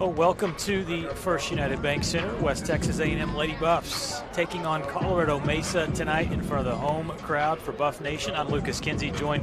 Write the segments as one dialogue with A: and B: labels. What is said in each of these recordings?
A: Well, welcome to the First United Bank Center. West Texas A&M Lady Buffs taking on Colorado Mesa tonight in front of the home crowd for Buff Nation. I'm Lucas Kinsey, joined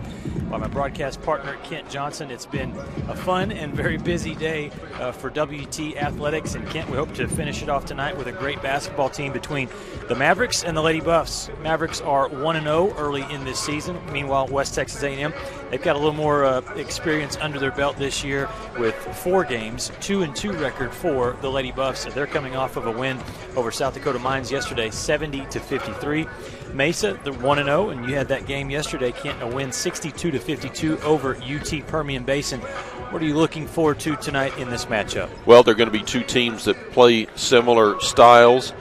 A: by my broadcast partner, Kent Johnson. It's been a fun and very busy day for WT Athletics. And Kent, we hope to finish it off tonight with a great basketball team between the Mavericks and the Lady Buffs. Mavericks are 1-0 early in this season. Meanwhile, West Texas A&M, they've got a little more experience under their belt this year with 4 games, 2-2 record for the Lady Buffs. They're coming off of a win over South Dakota Mines yesterday, 70-53. Mesa, they're 1-0, and you had that game yesterday, Kent, a win 62-52 over UT Permian Basin. What are you looking forward to tonight in this matchup?
B: Well, they're going to be two teams that play similar styles.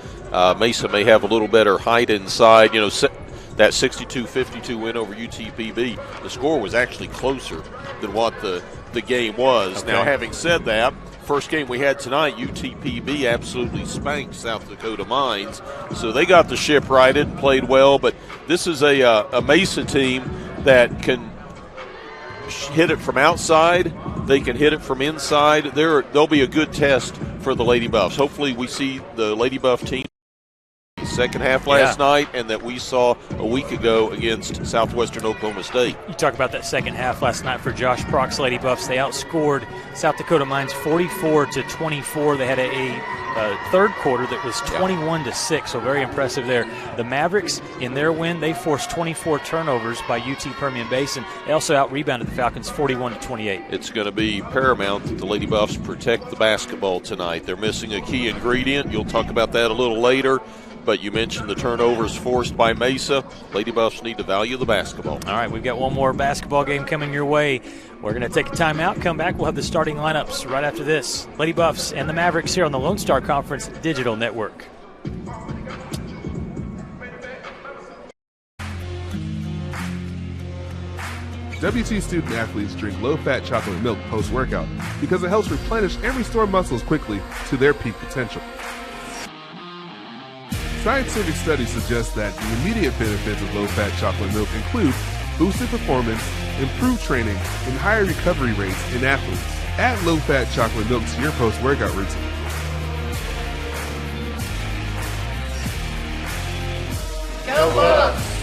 B: Mesa may have a little better height inside. You know, that 62-52 win over UTPB, the score was actually closer than what the game was. Okay. Now, having said that, first game we had tonight, UTPB absolutely spanked South Dakota Mines, so they got the ship righted and played well. But this is a Mesa team that can hit it from outside. They can hit it from inside. They'll be a good test for the Lady Buffs. Hopefully we see the Lady Buff team second half last night and that we saw a week ago against Southwestern Oklahoma State.
A: You talk about that second half last night for Josh Prock's Lady Buffs. They outscored South Dakota Mines 44-24. They had a third quarter that was 21-6, so very impressive there. The Mavericks, in their win, they forced 24 turnovers by UT Permian Basin. They also out-rebounded the Falcons 41-28.
B: It's going to be paramount that the Lady Buffs protect the basketball tonight. They're missing a key ingredient. You'll talk about that a little later. But you mentioned the turnovers forced by Mesa. Lady Buffs need to value the basketball.
A: All right, we've got one more basketball game coming your way. We're going to take a timeout, come back. We'll have the starting lineups right after this. Lady Buffs and the Mavericks here on the Lone Star Conference Digital Network.
C: WT student athletes drink low-fat chocolate milk post-workout because it helps replenish and restore muscles quickly to their peak potential. Scientific studies suggest that the immediate benefits of low-fat chocolate milk include boosted performance, improved training, and higher recovery rates in athletes. Add low-fat chocolate milk to your post-workout routine.
D: Go Buffs!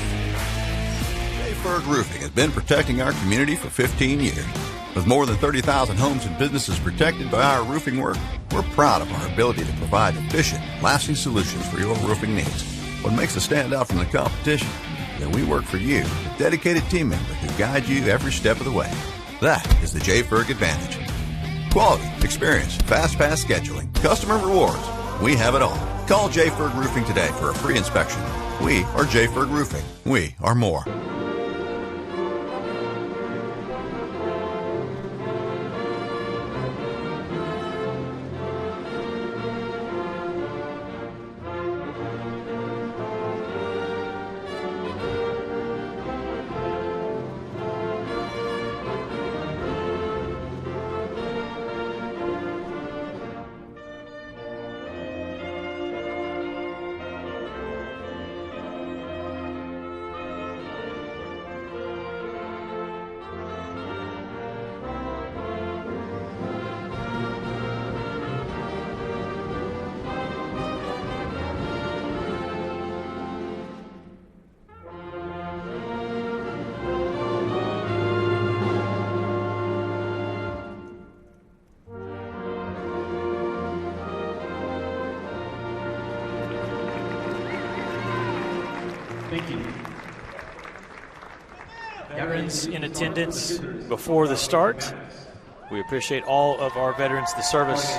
E: J-Ferg Roofing has been protecting our community for 15 years. With more than 30,000 homes and businesses protected by our roofing work, we're proud of our ability to provide efficient, lasting solutions for your roofing needs. What makes us stand out from the competition? That we work for you, a dedicated team member who guides you every step of the way. That is the J-Ferg advantage. Quality, experience, fast pass scheduling, customer rewards. We have it all. Call J-Ferg Roofing today for a free inspection. We are J-Ferg Roofing. We are more.
A: Thank you. Veterans in attendance before the start. We appreciate all of our veterans, the service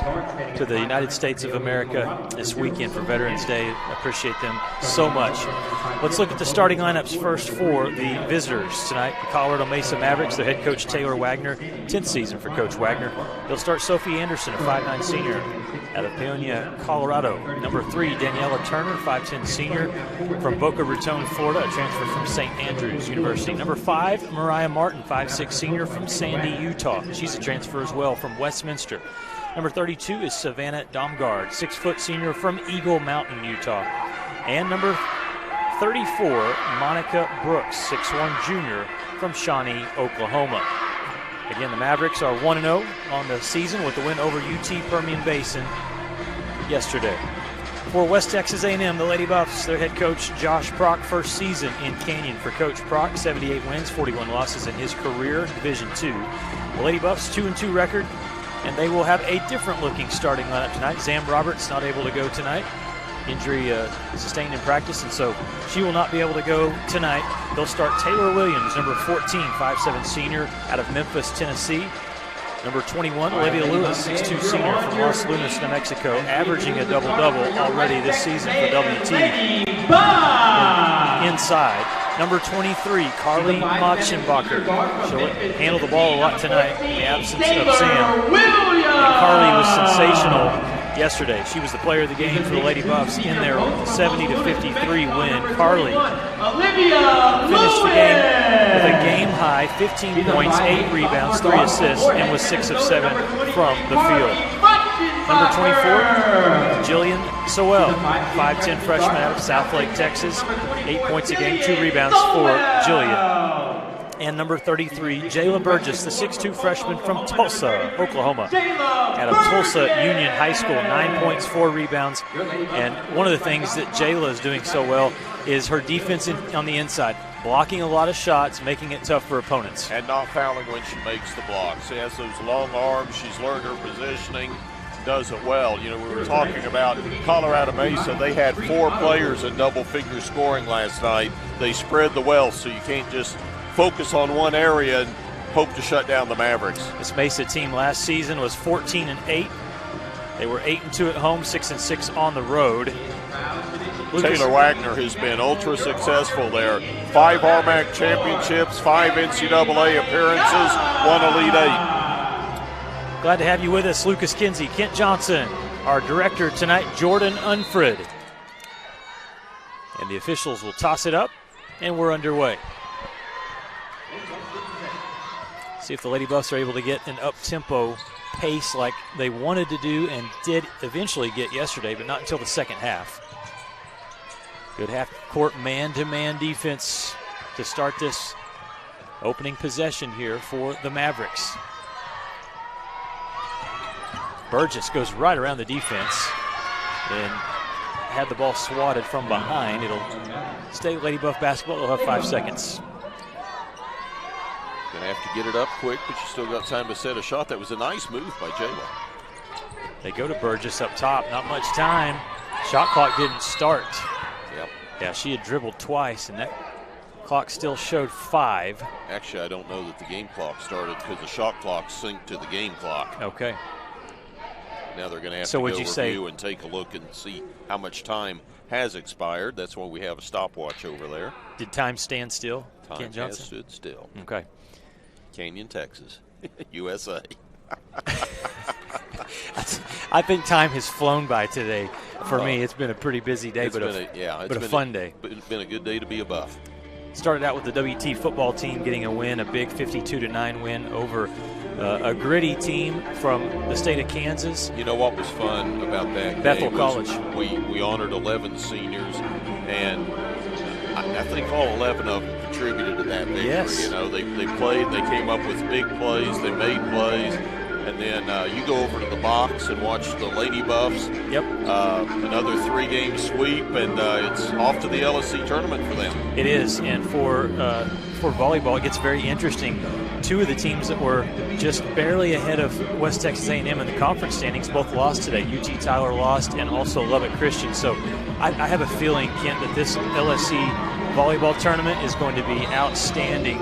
A: to the United States of America this weekend for Veterans Day. Appreciate them so much. Let's look at the starting lineups first for the visitors tonight. The Colorado Mesa Mavericks, their head coach Taylor Wagner, 10th season for Coach Wagner. He'll start Sophie Anderson, a 5'9 senior out of Peonia, Colorado. Number 3, Daniela Turner, 5'10 senior from Boca Raton, Florida, a transfer from St. Andrews University. Number 5, Mariah Martin, 5'6 senior from Sandy, Utah. She's a transfer as well from Westminster. Number 32 is Savannah Domgard, 6' senior from Eagle Mountain, Utah. And number 34, Monica Brooks, 6'1 junior from Shawnee, Oklahoma. Again, the Mavericks are 1-0 on the season with the win over UT Permian Basin yesterday. For West Texas A&M, the Lady Buffs, their head coach Josh Prock, first season in Canyon for Coach Prock, 78 wins, 41 losses in his career, Division II. The Lady Buffs, 2-2 record, and they will have a different looking starting lineup tonight. Zam Roberts not able to go tonight. Injury sustained in practice, and so she will not be able to go tonight. They'll start Taylor Williams, number 14, 5'7" senior out of Memphis, Tennessee. Number 21, Olivia Lewis, 6'2" senior from Los Lunas, New Mexico, averaging a double-double already this season for WT. Inside, number 23, Carly Machenbacher. She'll handle the ball a lot tonight in the absence of Sam. And Carly was sensational yesterday. She was the player of the game for the Lady Buffs in their 70-53 win. Carly finished the game with a game-high 15 points, 8 rebounds, 3 assists, and was 6 of 7 from the field. Number 24, Jillian Sowell, 5'10" freshman out of Southlake, Texas. 8 points a game, 2 rebounds for Jillian. And number 33, Jayla Burgess, the 6'2" freshman from Tulsa, Oklahoma. Out of Tulsa Union High School, 9 points, 4 rebounds. And one of the things that Jayla is doing so well is her defense on the inside, blocking a lot of shots, making it tough for opponents.
B: And not fouling when she makes the block. She has those long arms. She's learned her positioning, does it well. You know, we were talking about Colorado Mesa. They had 4 players in double-figure scoring last night. They spread the wealth, so you can't just focus on one area and hope to shut down the Mavericks.
A: This Mesa team last season was 14-8. They were 8-2 at home, 6-6 on the road.
B: Taylor Wagner has been ultra successful there. 5 RMAC championships, 5 NCAA appearances, 1 Elite 8.
A: Glad to have you with us, Lucas Kinsey, Kent Johnson, our director tonight, Jordan Unfrid. And the officials will toss it up, and we're underway. See if the Lady Buffs are able to get an up-tempo pace like they wanted to do and did eventually get yesterday, but not until the second half. Good half-court man-to-man defense to start this opening possession here for the Mavericks. Burgess goes right around the defense and had the ball swatted from behind. It'll stay Lady Buff basketball. They'll have 5 seconds.
B: Going to have to get it up quick, but you still got time to set a shot. That was a nice move by Jayla.
A: They go to Burgess up top. Not much time. Shot clock didn't start.
B: Yep.
A: Yeah, she had dribbled twice, and that clock still showed 5.
B: Actually, I don't know that the game clock started because the shot clock synced to the game clock.
A: Okay.
B: Now they're going to have to go review
A: say,
B: and take a look and see how much time has expired. That's why we have a stopwatch over there.
A: Did time stand still?
B: Time has stood still.
A: Okay.
B: Canyon, Texas, USA.
A: I think time has flown by today. For me, it's been a pretty busy day, but a fun day.
B: It's been a good day to be a Buff.
A: Started out with the WT football team getting a win, a big 52-9 win over a gritty team from the state of Kansas.
B: You know what was fun about that
A: Bethel
B: game
A: College.
B: We honored 11 seniors, and I think all 11 of them contributed to that victory.
A: Yes.
B: You know, they played, they came up with big plays, they made plays, and then you go over to the box and watch the Lady Buffs.
A: Yep.
B: Another 3-game sweep, and it's off to the LSC tournament for them.
A: It is, and for volleyball, it gets very interesting. 2 of the teams that were just barely ahead of West Texas A&M in the conference standings both lost today. UT Tyler lost, and also Lubbock Christian. So I have a feeling, Kent, that this LSC volleyball tournament is going to be outstanding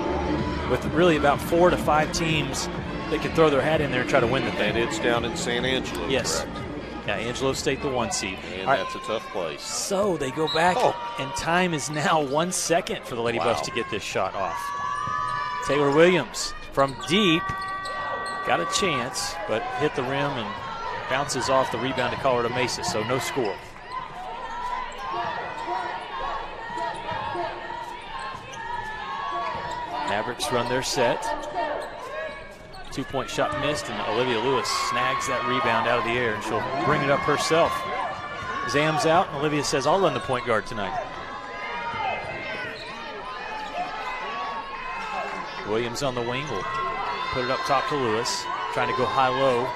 A: with really about 4 to 5 teams that can throw their hat in there and try to win the thing.
B: And it's down in San Angelo.
A: Yes.
B: Correct?
A: Yeah, Angelo State, the 1 seed.
B: And that's a tough place.
A: So they go back, and time is now 1 second for the Lady Buffs to get this shot off. Taylor Williams from deep, got a chance, but hit the rim and bounces off the rebound to Colorado Mesa, so no score. Mavericks run their set. 2-point shot missed, and Olivia Lewis snags that rebound out of the air, and she'll bring it up herself. Zam's out, and Olivia says, I'll run the point guard tonight. Williams on the wing will put it up top to Lewis, trying to go high-low,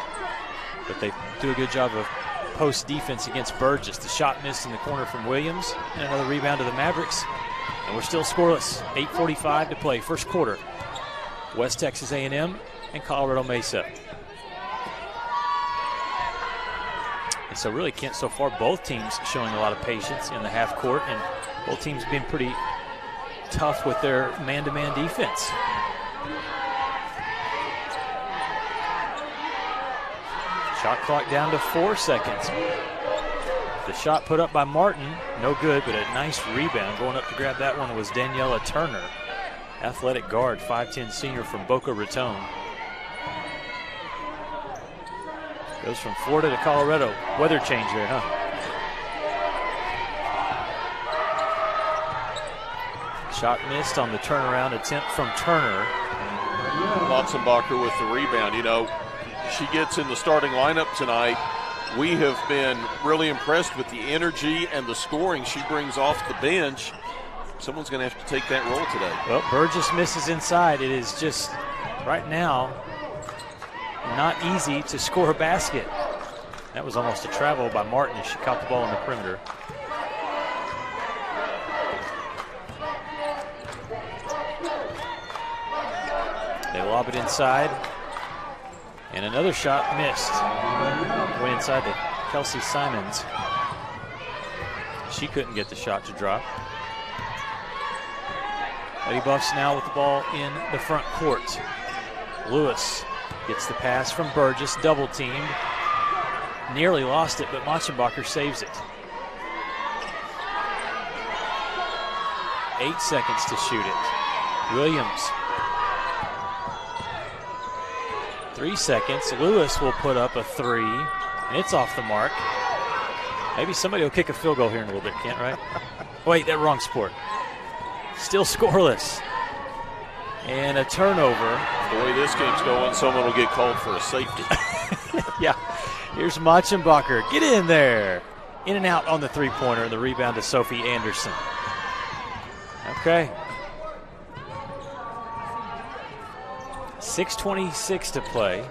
A: but they do a good job of post defense against Burgess. The shot missed in the corner from Williams, and another rebound to the Mavericks. And we're still scoreless. 8:45 to play, first quarter. West Texas A&M and Colorado Mesa. And so really, Kent, so far both teams showing a lot of patience in the half court, and both teams being pretty tough with their man-to-man defense. Shot clock down to 4 seconds. The shot put up by Martin, no good, but a nice rebound. Going up to grab that one was Daniela Turner, athletic guard, 5'10" senior from Boca Raton. Goes from Florida to Colorado. Weather change there, huh? Shot missed on the turnaround attempt from Turner.
B: Motzenbacher with the rebound. You know, she gets in the starting lineup tonight. We have been really impressed with the energy and the scoring she brings off the bench. Someone's going to have to take that role today.
A: Well, Burgess misses inside. It is just, right now, not easy to score a basket. That was almost a travel by Martin as she caught the ball on the perimeter. They lob it inside. And another shot missed. Went inside to Kelsey Simons. She couldn't get the shot to drop. Lady Buffs now with the ball in the front court. Lewis gets the pass from Burgess, double teamed. Nearly lost it, but Motzenbacher saves it. 8 seconds to shoot it. Williams. 3 seconds. Lewis will put up a three, and it's off the mark. Maybe somebody will kick a field goal here in a little bit, Kent, right? Wait, that wrong sport. Still scoreless. And a turnover.
B: The way this game's going, someone will get called for a safety.
A: Yeah. Here's Motzenbacher. Get in there. In and out on the three-pointer, and the rebound to Sophie Anderson. Okay. 6:26 to play.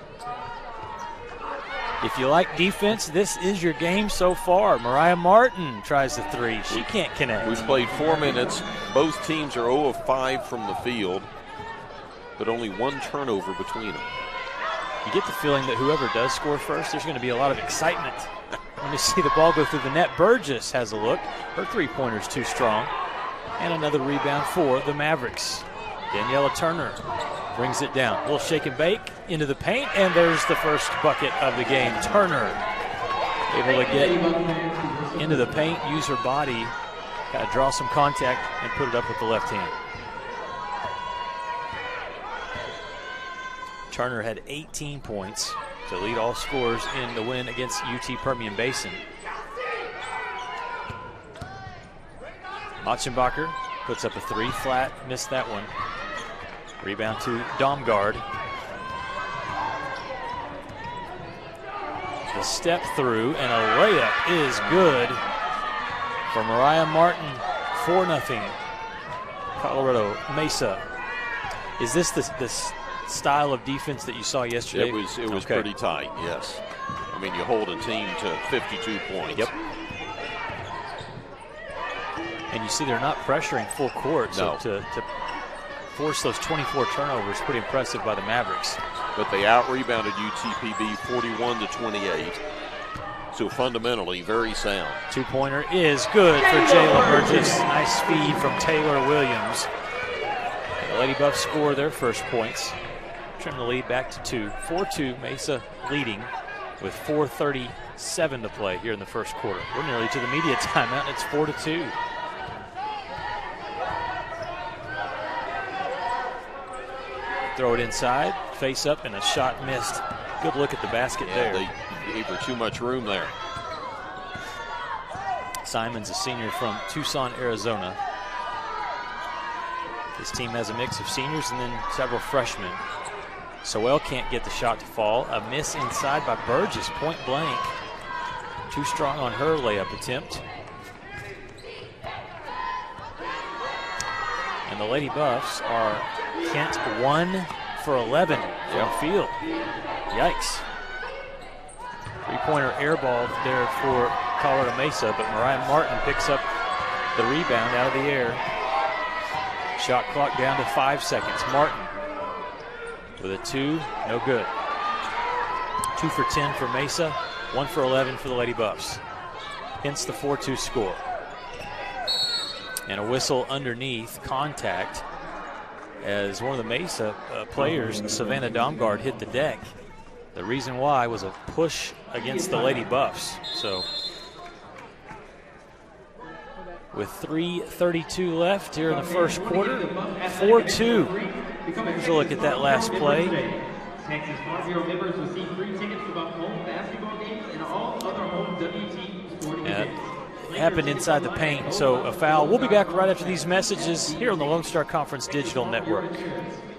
A: If you like defense, this is your game so far. Mariah Martin tries the three. She can't connect.
B: We've played 4 minutes. Both teams are 0 of 5 from the field, but only one turnover between them.
A: You get the feeling that whoever does score first, there's going to be a lot of excitement when you see the ball go through the net. Burgess has a look. Her three-pointer's too strong. And another rebound for the Mavericks. Daniela Turner brings it down. A little shake and bake into the paint, and there's the first bucket of the game. Turner able to get into the paint, use her body, got to draw some contact, and put it up with the left hand. Turner had 18 points to lead all scorers in the win against UT Permian Basin. Motzenbacher puts up a three, flat, missed that one. Rebound to Domgard. The step through, and a layup is good for Mariah Martin. 4-0. Colorado Mesa. Is this the style of defense that you saw yesterday?
B: It was pretty tight, yes. I mean, you hold a team to 52 points.
A: Yep. And you see they're not pressuring full court, so to force those 24 turnovers, pretty impressive by the Mavericks.
B: But they out-rebounded UTPB 41-28. So fundamentally, very sound.
A: Two-pointer is good for Jayla Burgess. Nice feed from Taylor Williams. The Lady Buffs score their first points. Trim the lead back to 2. 4-2, Mesa leading with 4:37 to play here in the first quarter. We're nearly to the media timeout, and it's 4-2. Throw it inside, face up, and a shot missed. Good look at the basket there.
B: They gave her too much room there.
A: Simon's a senior from Tucson, Arizona. This team has a mix of seniors and then several freshmen. Sowell can't get the shot to fall. A miss inside by Burgess, point blank. Too strong on her layup attempt. And the Lady Buffs are Kent 1 for 11 from the field. Yikes. Three-pointer airball there for Colorado Mesa, but Mariah Martin picks up the rebound out of the air. Shot clock down to 5 seconds. Martin with a 2, no good. 2 for 10 for Mesa, 1 for 11 for the Lady Buffs. Hence the 4-2 score. And a whistle underneath, contact, as one of the Mesa players, Savannah Domgard, hit the deck. The reason why was a push against the Lady Buffs. So with 3:32 left here in the first quarter, 4-2. Here's a look at that last play.
F: Texas Farm Bureau members receive free tickets to both home basketball games and all other home WT sporting events.
A: It happened inside the paint, so a foul. We'll be back right after these messages here on the Lone Star Conference Digital Network.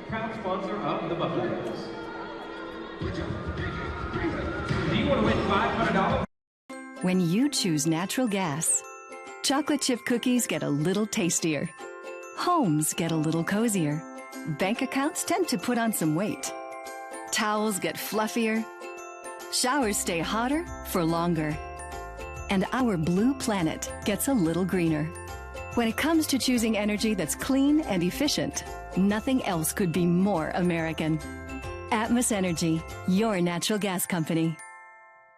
F: Proud sponsor of the Buffaloes. Do you want to win $500?
G: When you choose natural gas, chocolate chip cookies get a little tastier. Homes get a little cozier. Bank accounts tend to put on some weight. Towels get fluffier. Showers stay hotter for longer. And our blue planet gets a little greener. When it comes to choosing energy that's clean and efficient, nothing else could be more American. Atmos Energy, your natural gas company.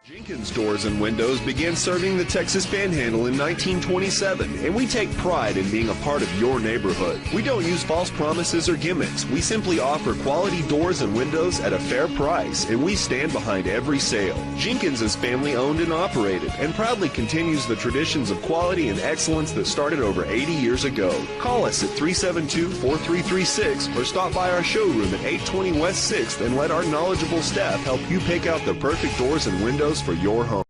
H: Jenkins Doors and Windows began serving the Texas Panhandle in 1927, and we take pride in being a part of your neighborhood. We don't use false promises or gimmicks. We simply offer quality doors and windows at a fair price, and we stand behind every sale. Jenkins is family owned and operated, and proudly continues the traditions of quality and excellence that started over 80 years ago. Call us at 372-4336 or stop by our showroom at 820 West 6th and let our knowledgeable staff help you pick out the perfect doors and windows for your home.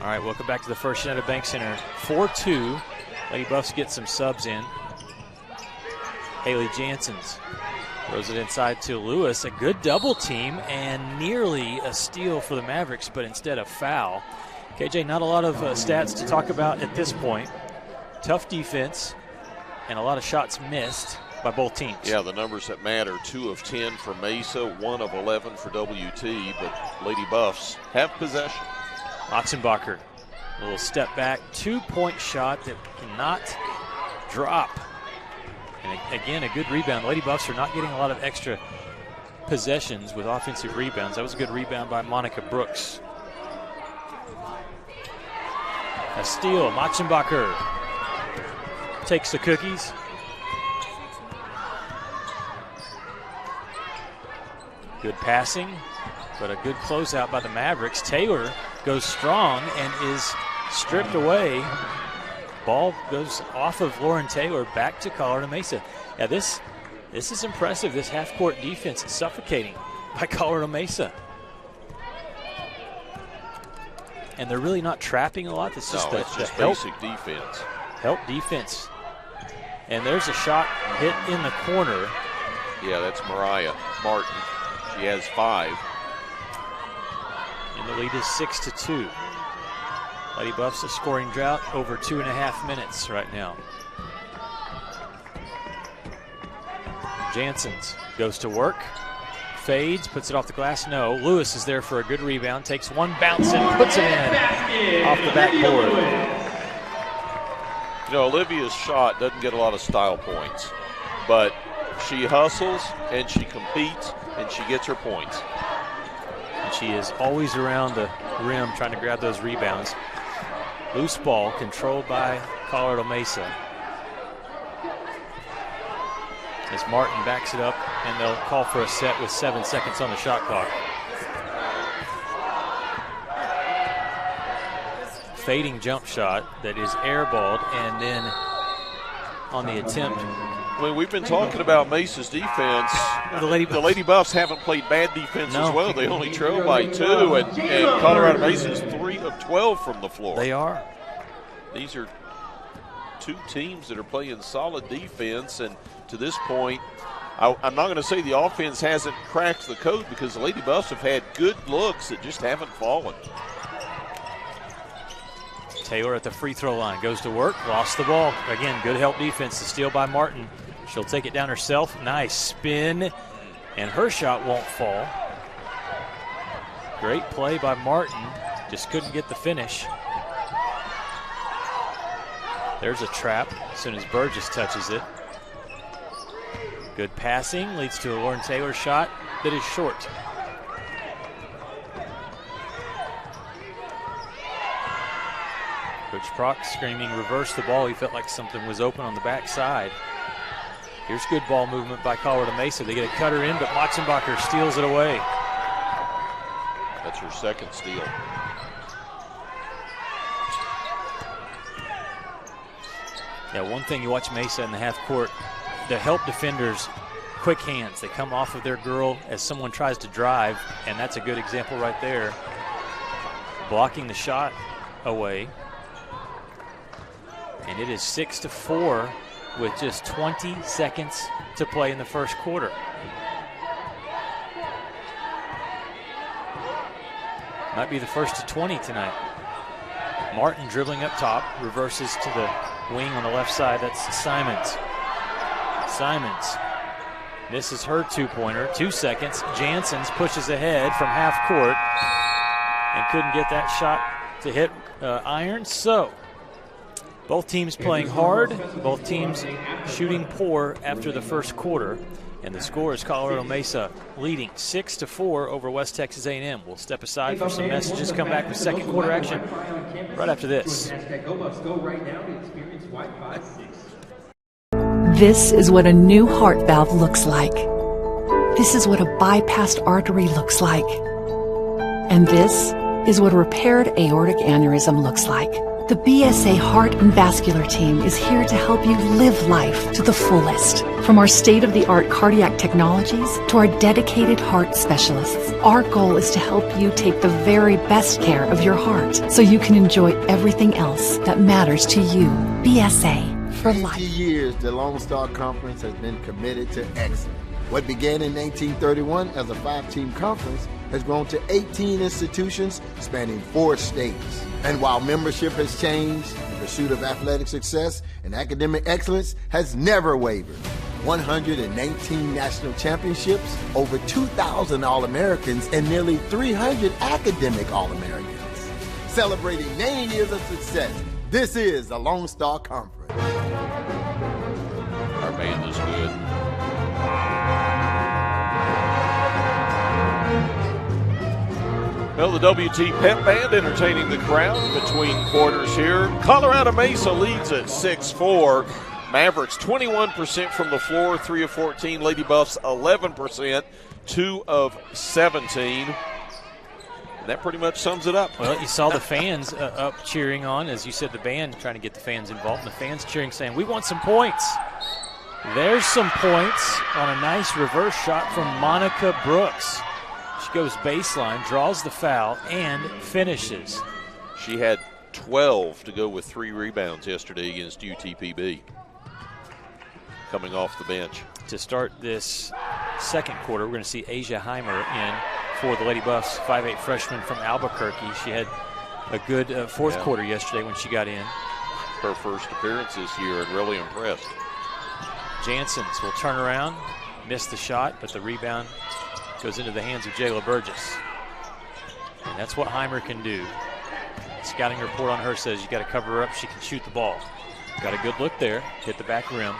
A: All right, welcome back to the First United Bank Center. 4-2. Lady Buffs get some subs in. Haley Janssens throws it inside to Lewis. A good double team and nearly a steal for the Mavericks, but instead a foul. KJ, not a lot of stats to talk about at this point. Tough defense and a lot of shots missed by both teams.
B: Yeah, the numbers that matter, 2 of 10 for Mesa, 1 of 11 for WT, but Lady Buffs have possession.
A: Otzenbacher, a little step back, 2-point shot that cannot drop. And again, a good rebound. Lady Buffs are not getting a lot of extra possessions with offensive rebounds. That was a good rebound by Monica Brooks. A steal, Otzenbacher takes the cookies. Good passing, but a good closeout by the Mavericks. Taylor goes strong and is stripped away. Ball goes off of Lauren Taylor back to Colorado Mesa. Yeah, this is impressive. This half-court defense is suffocating by Colorado Mesa. And they're really not trapping a lot. It's just,
B: it's just basic defense.
A: Help defense. And there's a shot hit in the corner.
B: Yeah, that's Mariah Martin. She has 5.
A: And the lead is 6-2. Lady Buffs a scoring drought over 2.5 minutes right now. Janssens goes to work, fades, puts it off the glass. No, Lewis is there for a good rebound, takes one bounce and puts it in off the backboard.
B: You know, Olivia's shot doesn't get a lot of style points, but she hustles and she competes and she gets her points.
A: And she is always around the rim trying to grab those rebounds. Loose ball controlled by Colorado Mesa. As Martin backs it up, and they'll call for a set with 7 seconds on the shot clock. Fading jump shot that is airballed, and then on the attempt.
B: I mean, we've been talking about Mesa's defense.
A: The Lady
B: Buffs haven't played bad defense as well. They only trail by 2, and Colorado Mesa's 3 of 12 from the floor.
A: They are.
B: These are 2 teams that are playing solid defense, and to this point, I'm not going to say the offense hasn't cracked the code because the Lady Buffs have had good looks that just haven't fallen.
A: Taylor at the free throw line goes to work, lost the ball. Again, good help defense, the steal by Martin. She'll take it down herself. Nice spin and her shot won't fall. Great play by Martin, just couldn't get the finish. There's a trap as soon as Burgess touches it. Good passing leads to a Lauren Taylor shot that is short. Coach Prock screaming, reverse the ball. He felt like something was open on the backside. Here's good ball movement by Colorado Mesa. They get a cutter in, but Motzenbacher steals it away.
B: That's her second steal.
A: Yeah, one thing you watch Mesa in the half court, the help defenders, quick hands. They come off of their girl as someone tries to drive, and that's a good example right there. Blocking the shot away. And it is 6-4 with just 20 seconds to play in the first quarter. Might be the first to 20 tonight. Martin dribbling up top, reverses to the wing on the left side. That's Simons. Simons misses her two-pointer. 2 seconds. Janssens pushes ahead from half court and couldn't get that shot to hit iron. So both teams playing hard, both teams shooting poor after the first quarter. And the score is Colorado Mesa leading 6-4 over West Texas A&M. We'll step aside for some messages, come back with second quarter action right after this.
I: This is what a new heart valve looks like. This is what a bypassed artery looks like. And this is what a repaired aortic aneurysm looks like. The BSA Heart and Vascular Team is here to help you live life to the fullest. From our state-of-the-art cardiac technologies to our dedicated heart specialists, our goal is to help you take the very best care of your heart so you can enjoy everything else that matters to you. BSA for life.
J: 50 years, the Lone Star Conference has been committed to excellence. What began in 1931 as a 5-team conference has grown to 18 institutions spanning 4 states. And while membership has changed, the pursuit of athletic success and academic excellence has never wavered. 119 national championships, over 2,000 All-Americans, and nearly 300 academic All-Americans. Celebrating 90 years of success, this is the Lone Star Conference.
B: Our band is good. Well, the WT Pep Band entertaining the crowd between quarters here. Colorado Mesa leads at 6-4. Mavericks 21% from the floor, 3 of 14. Lady Buffs 11%, 2 of 17. And that pretty much sums it up.
A: Well, you saw the fans up cheering on, as you said, the band trying to get the fans involved, and the fans cheering, saying, we want some points. There's some points on a nice reverse shot from Monica Brooks. She goes baseline, draws the foul, and finishes.
B: She had 12 to go with 3 rebounds yesterday against UTPB, coming off the bench.
A: To start this second quarter, we're going to see Asia Heimer in for the Lady Buffs, 5'8" freshman from Albuquerque. She had a good fourth quarter yesterday when she got in.
B: Her first appearance this year, and really impressed.
A: Janssens will turn around, miss the shot, but the rebound goes into the hands of Jayla Burgess. And that's what Heimer can do. Scouting report on her says you got to cover her up. She can shoot the ball. Got a good look there. Hit the back rim.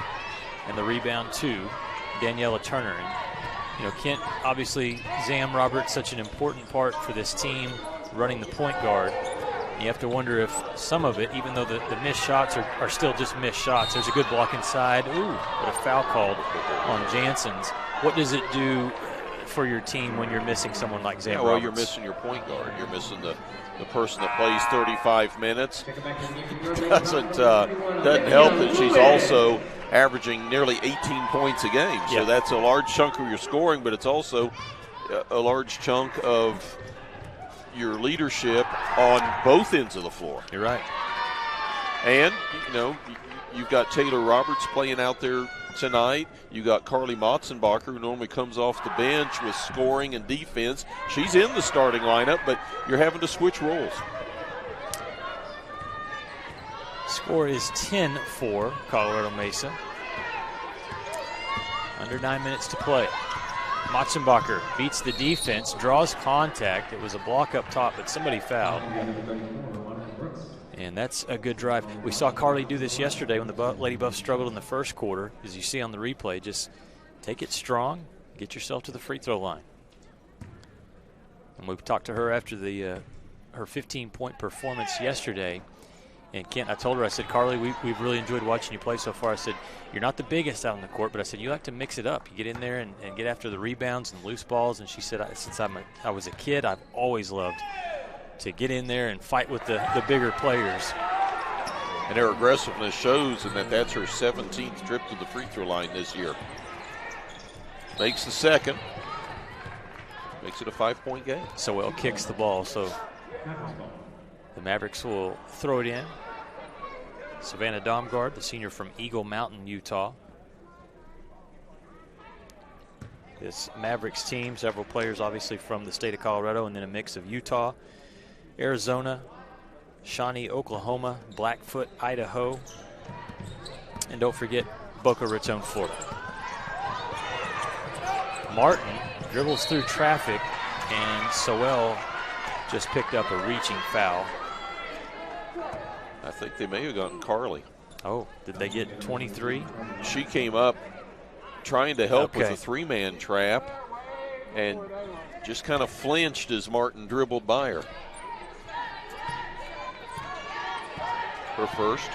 A: And the rebound to Daniela Turner. And, you know, Kent, obviously, Zam Roberts, such an important part for this team, running the point guard. You have to wonder if some of it, even though the missed shots are still just missed shots. There's a good block inside. Ooh, but a foul called on Janssens. What does it do for your team when you're missing someone like Zam Roberts?
B: Well, you're missing your point guard. You're missing the person that plays 35 minutes. Doesn't help that she's also averaging nearly 18 points a game. So that's a large chunk of your scoring, but it's also a large chunk of your leadership on both ends of the floor.
A: You're right.
B: And, you know, you've got Taylor Roberts playing out there tonight. You got Carly Motzenbacher, who normally comes off the bench with scoring and defense. She's in the starting lineup, but you're having to switch roles.
A: Score is 10-4, Colorado Mesa. Under 9 minutes to play. Matzenbacher beats the defense, draws contact. It was a block up top, but somebody fouled. And that's a good drive. We saw Carly do this yesterday when the Lady Buffs struggled in the first quarter. As you see on the replay, just take it strong, get yourself to the free throw line. And we talked to her after her 15-point performance yesterday. And Kent, I told her, I said, Carly, we've really enjoyed watching you play so far. I said, you're not the biggest out on the court, but I said, you like to mix it up. You get in there and get after the rebounds and loose balls. And she said, since I was a kid, I've always loved to get in there and fight with the bigger players.
B: And her aggressiveness shows in that's her 17th trip to the free throw line this year. Makes the second. Makes it a 5-point game.
A: Sowell kicks the ball, so the Mavericks will throw it in. Savannah Domgard, the senior from Eagle Mountain, Utah. This Mavericks team, several players obviously from the state of Colorado, and then a mix of Utah, Arizona, Shawnee, Oklahoma, Blackfoot, Idaho, and don't forget Boca Raton, Florida. Martin dribbles through traffic, and Sowell just picked up a reaching foul.
B: I think they may have gotten Carly.
A: Oh, did they get 23?
B: She came up trying to help with a three-man trap and just kind of flinched as Martin dribbled by her. Her first.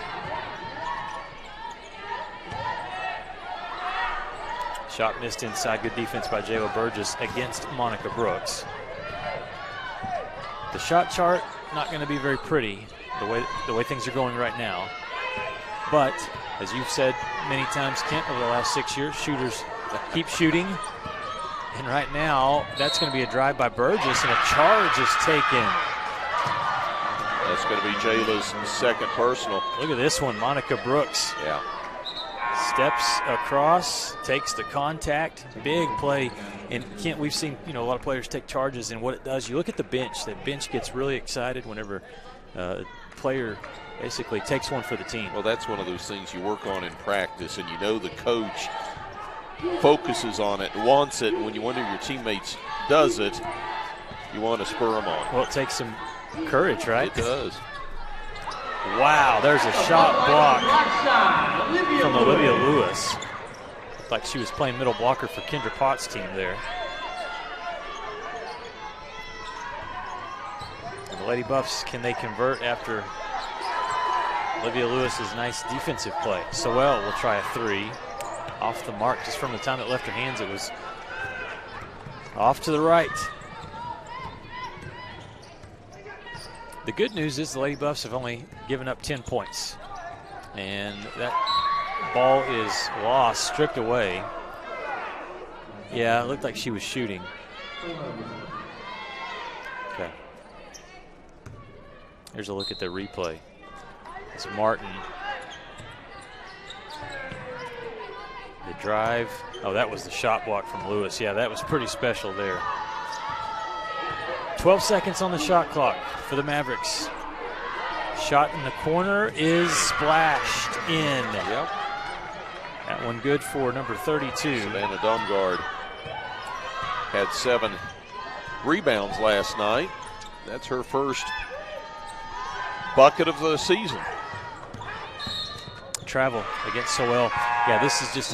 A: Shot missed inside. Good defense by Jayla Burgess against Monica Brooks. The shot chart not going to be very pretty the way things are going right now. But as you've said many times, Kent, over the last 6 years, shooters keep shooting. And right now, that's going to be a drive by Burgess, and a charge is taken.
B: That's going to be Jayla's second personal.
A: Look at this one, Monica Brooks.
B: Yeah.
A: Steps across, takes the contact, big play. And Kent, we've seen a lot of players take charges, and what it does, you look at the bench. The bench gets really excited whenever a player basically takes one for the team.
B: Well, that's one of those things you work on in practice, and the coach focuses on it, wants it, and when one of your teammates does it, you want to spur them on.
A: Well, it takes some courage, right?
B: It does.
A: Wow, there's a shot block from Olivia Lewis. Looked like she was playing middle blocker for Kendra Potts' team there. And the Lady Buffs, can they convert after Olivia Lewis's nice defensive play? Sowell will try a three. Off the mark, just from the time it left her hands, it was off to the right. The good news is the Lady Buffs have only given up 10 points. And that ball is lost, stripped away. Yeah, it looked like she was shooting. Okay. Here's a look at the replay. It's Martin. The drive. Oh, that was the shot block from Lewis. Yeah, that was pretty special there. 12 seconds on the shot clock for the Mavericks. Shot in the corner is splashed in.
B: Yep.
A: That one good for number 32.
B: Savannah Domgard had 7 rebounds last night. That's her first bucket of the season.
A: Travel against Sowell. Yeah, this is just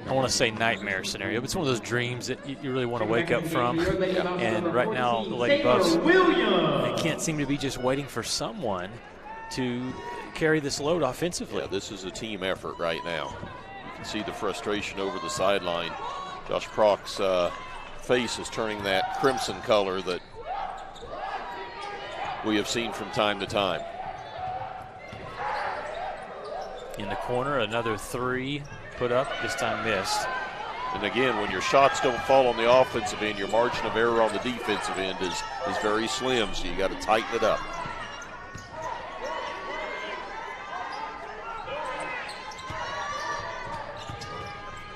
A: I want to say nightmare scenario, but it's one of those dreams that you really want to wake up from. And right now, the Lady Buffs, they can't seem to be just waiting for someone to carry this load offensively.
B: Yeah, this is a team effort right now. You can see the frustration over the sideline. Josh Krock's face is turning that crimson color that we have seen from time to time.
A: In the corner, another three put up, this time missed.
B: And again, when your shots don't fall on the offensive end, your margin of error on the defensive end is very slim, so you got to tighten it up.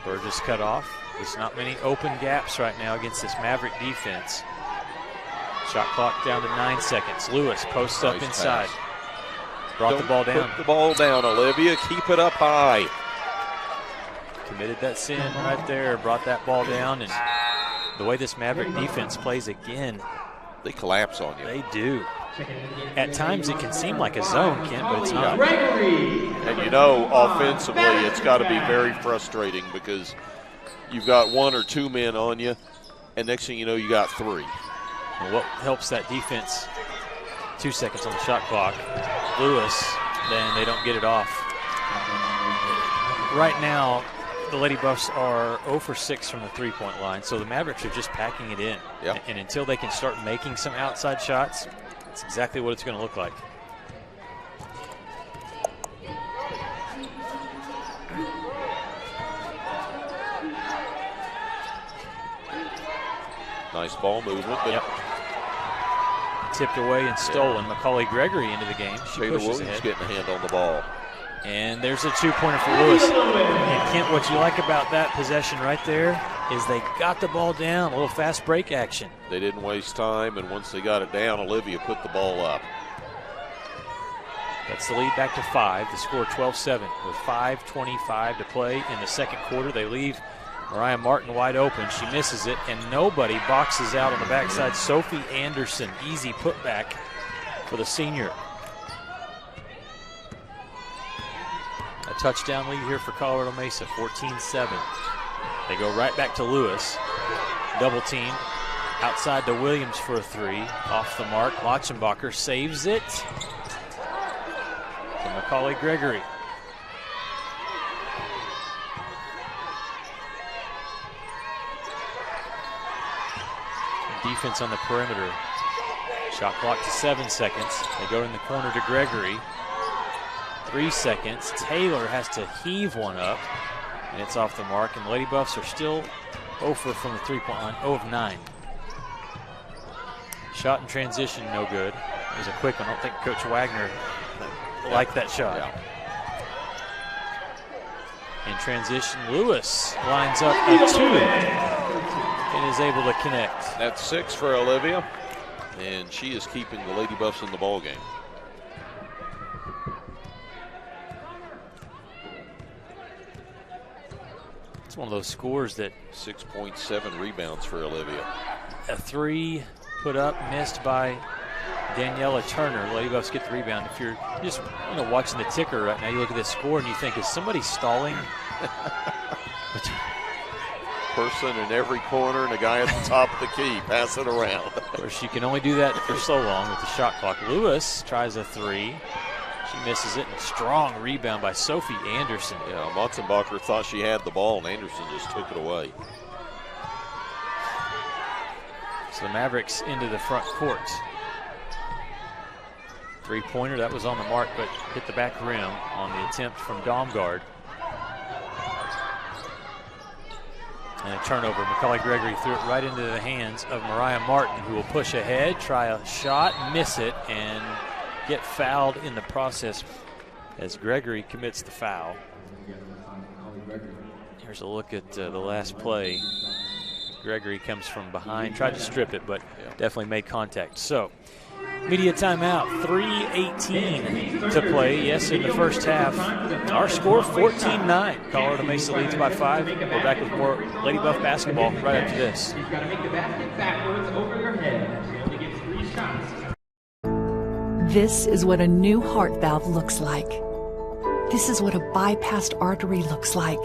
A: Burgess cut off. There's not many open gaps right now against this Maverick defense. Shot clock down to 9 seconds. Lewis posts up inside.
B: Pass.
A: Brought the ball down.
B: Put the ball down, Olivia. Keep it up high.
A: committed that sin right there, brought that ball down, and the way this Maverick defense plays again,
B: they collapse on you.
A: They do. At times it can seem like a zone, Kent, but it's not.
B: And you know, offensively, it's got to be very frustrating because you've got 1 or 2 men on you, and next thing you know, you got 3.
A: Well, what helps that defense? 2 seconds on the shot clock. Lewis, then they don't get it off. Right now, the Lady Buffs are 0 for 6 from the three-point line, so the Mavericks are just packing it in.
B: Yep.
A: And until they can start making some outside shots, that's exactly what it's going to look like.
B: Nice ball movement. But
A: tipped away and stolen. Macaulay Gregory into the game. She
B: Taylor
A: pushes
B: Williams
A: ahead.
B: getting a hand on the ball.
A: And there's a 2-pointer for Lewis. And Kent, what you like about that possession right there is they got the ball down, a little fast break action.
B: They didn't waste time, and once they got it down, Olivia put the ball up.
A: That's the lead back to 5. The score 12-7 with 5:25 to play in the second quarter. They leave Mariah Martin wide open. She misses it, and nobody boxes out on the backside. Sophie Anderson, easy putback for the senior. A touchdown lead here for Colorado Mesa, 14-7. They go right back to Lewis. Double team. Outside to Williams for a 3. Off the mark. Lochenbacher saves it. To Macaulay Gregory. Defense on the perimeter. Shot clock to 7 seconds. They go in the corner to Gregory. 3 seconds. Taylor has to heave one up, and it's off the mark. And the Lady Buffs are still 0 from the three-point line, 0 of 9. Shot in transition, no good. It was a quick one. I don't think Coach Wagner liked that shot.
B: Yeah.
A: In transition, Lewis lines up a 2 and is able to connect.
B: That's 6 for Olivia, and she is keeping the Lady Buffs in the ball game.
A: It's one of those scores that
B: 6.7 rebounds for Olivia.
A: A 3 put up, missed by Daniela Turner. The Lady Buffs get the rebound. If you're just watching the ticker right now, you look at this score and you think, is somebody stalling?
B: Person in every corner and a guy at the top of the key. Pass it around.
A: Of course, you can only do that for so long with the shot clock. Lewis tries a 3. She misses it, and strong rebound by Sophie Anderson.
B: Yeah, Motzenbacher thought she had the ball, and Anderson just took it away.
A: So the Mavericks into the front court. 3-pointer, that was on the mark, but hit the back rim on the attempt from Domgard. And a turnover. Macaulay Gregory threw it right into the hands of Mariah Martin, who will push ahead, try a shot, miss it, and get fouled in the process as Gregory commits the foul. Here's a look at the last play. Gregory comes from behind, tried to strip it, but definitely made contact. So, media timeout, 3:18 to play. Yes, in the first half. Our score, 14-9. Colorado Mesa leads by 5. We're back with more Lady Buff basketball right after this.
F: She's got to make the basket backwards over her head. She only gets 3 shots.
I: This is what a new heart valve looks like. This is what a bypassed artery looks like.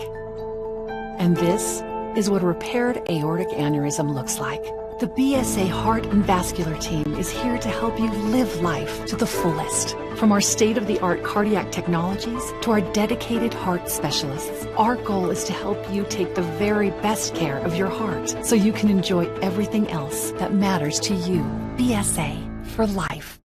I: And this is what a repaired aortic aneurysm looks like. The BSA Heart and Vascular Team is here to help you live life to the fullest. From our state-of-the-art cardiac technologies to our dedicated heart specialists, our goal is to help you take the very best care of your heart so you can enjoy everything else that matters to you. BSA for life.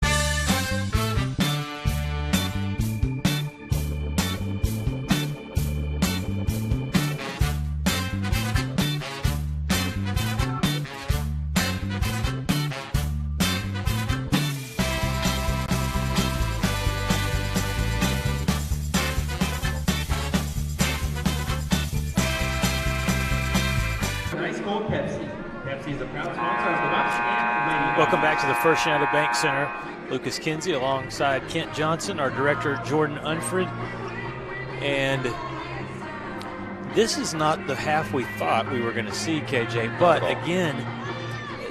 A: Welcome back to the First United Bank Center. Lucas Kinsey alongside Kent Johnson, our director Jordan Unfred. And this is not the half we thought we were going to see, KJ. But again,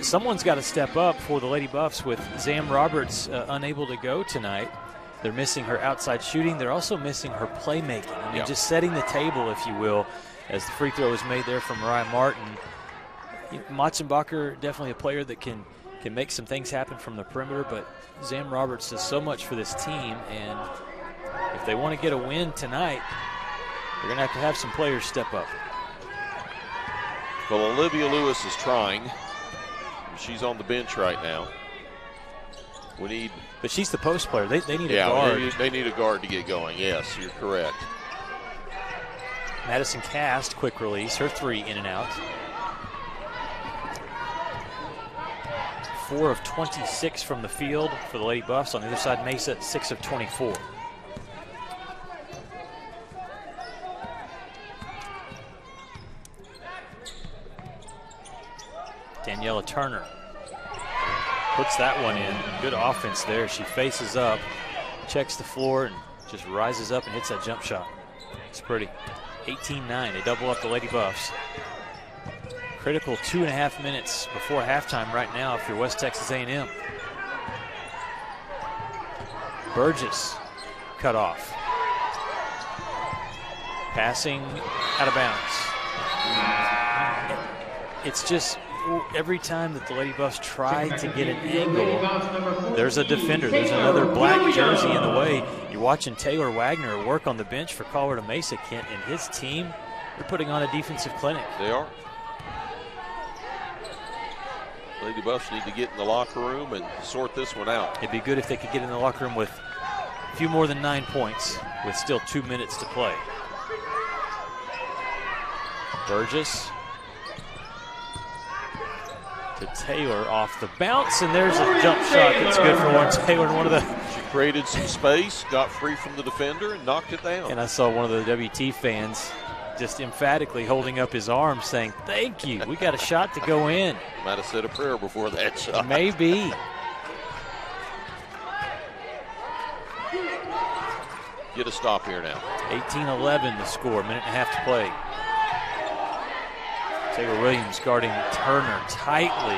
A: someone's got to step up for the Lady Buffs with Zam Roberts unable to go tonight. They're missing her outside shooting. They're also missing her playmaking. I mean, just setting the table, if you will, as the free throw is made there from Mariah Martin. Matzenbacher, definitely a player that can make some things happen from the perimeter, but Zam Roberts does so much for this team, and if they want to get a win tonight, they're going to have some players step up.
B: Well, Olivia Lewis is trying. She's on the bench right now.
A: But she's the post player. They need a guard.
B: They need a guard to get going. Yes, you're correct.
A: Madison Cast, quick release. Her three in and out. 4 of 26 from the field for the Lady Buffs. On the other side, Mesa, 6 of 24. Daniela Turner puts that one in. Good offense there. She faces up, checks the floor, and just rises up and hits that jump shot. It's pretty. 18-9. They double up the Lady Buffs. Critical 2.5 minutes before halftime right now if you're West Texas A&M. Burgess cut off. Passing out of bounds. It's just every time that the Lady Buffs try to get an angle, there's a defender. There's another black jersey in the way. You're watching Taylor Wagner work on the bench for Colorado Mesa, Kent, and his team, they're putting on a defensive clinic.
B: They are. Lady Buffs need to get in the locker room and sort this one out.
A: It'd be good if they could get in the locker room with a few more than 9 points with still 2 minutes to play. Burgess to Taylor off the bounce, and there's a jump shot that's good for Lauren Taylor.
B: She created some space, got free from the defender, and knocked it down.
A: And I saw one of the WT fans just emphatically holding up his arm saying, thank you, we got a shot to go in.
B: Might have said a prayer before that shot.
A: Maybe.
B: Get a stop here now.
A: 18-11 the score, 1.5 minutes to play. Taylor Williams guarding Turner tightly.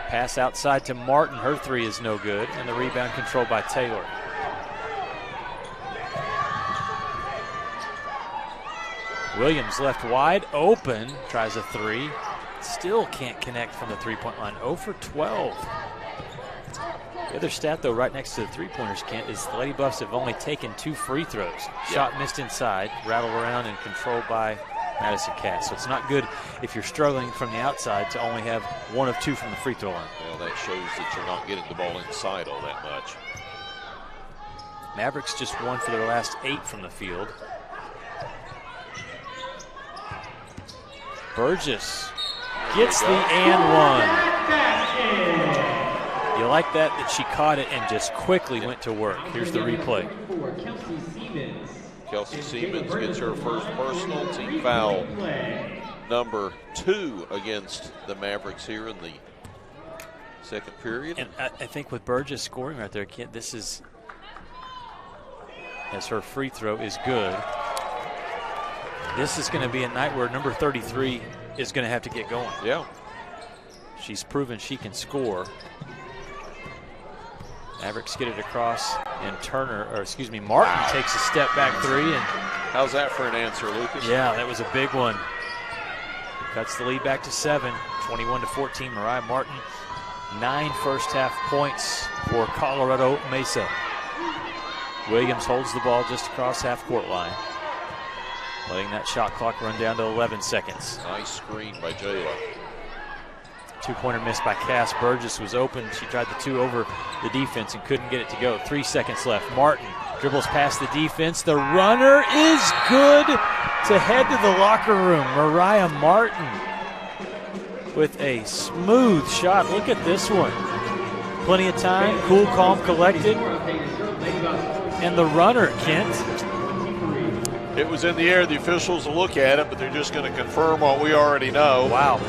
A: Pass outside to Martin. Her three is no good, and the rebound controlled by Taylor. Williams left wide open, tries a three. Still can't connect from the three-point line. 0 for 12. The other stat, though, right next to the three-pointers, Kent, is the Lady Buffs have only taken 2 free throws. Shot missed inside, rattled around, and controlled by Madison Cass. So it's not good if you're struggling from the outside to only have 1 of 2 from the free throw line.
B: Well, that shows that you're not getting the ball inside all that much.
A: Mavericks just 1 for their last 8 from the field. Burgess gets the and one. You like that she caught it and just quickly went to work. Here's the replay.
B: Kelsey Siemens gets her first personal, team foul number 2 against the Mavericks here in the second period.
A: And I think with Burgess scoring right there, Kent, this is, as her free throw is good, this is going to be a night where number 33 is going to have to get going.
B: Yeah.
A: She's proven she can score. Mavericks get it across, and Martin takes a step back three. And
B: how's that for an answer, Lucas?
A: Yeah, that was a big one. Cuts the lead back to 7, 21-14. Mariah Martin, 9 first-half points for Colorado Mesa. Williams holds the ball just across half-court line, letting that shot clock run down to 11 seconds.
B: Nice screen by Jayla.
A: 2-pointer missed by Cass. Burgess was open. She tried the 2 over the defense and couldn't get it to go. 3 seconds left. Martin dribbles past the defense. The runner is good to head to the locker room. Mariah Martin with a smooth shot. Look at this one. Plenty of time. Cool, calm, collected. And the runner, Kent.
B: It was in the air. The officials will look at it, but they're just going to confirm what we already know.
A: Wow.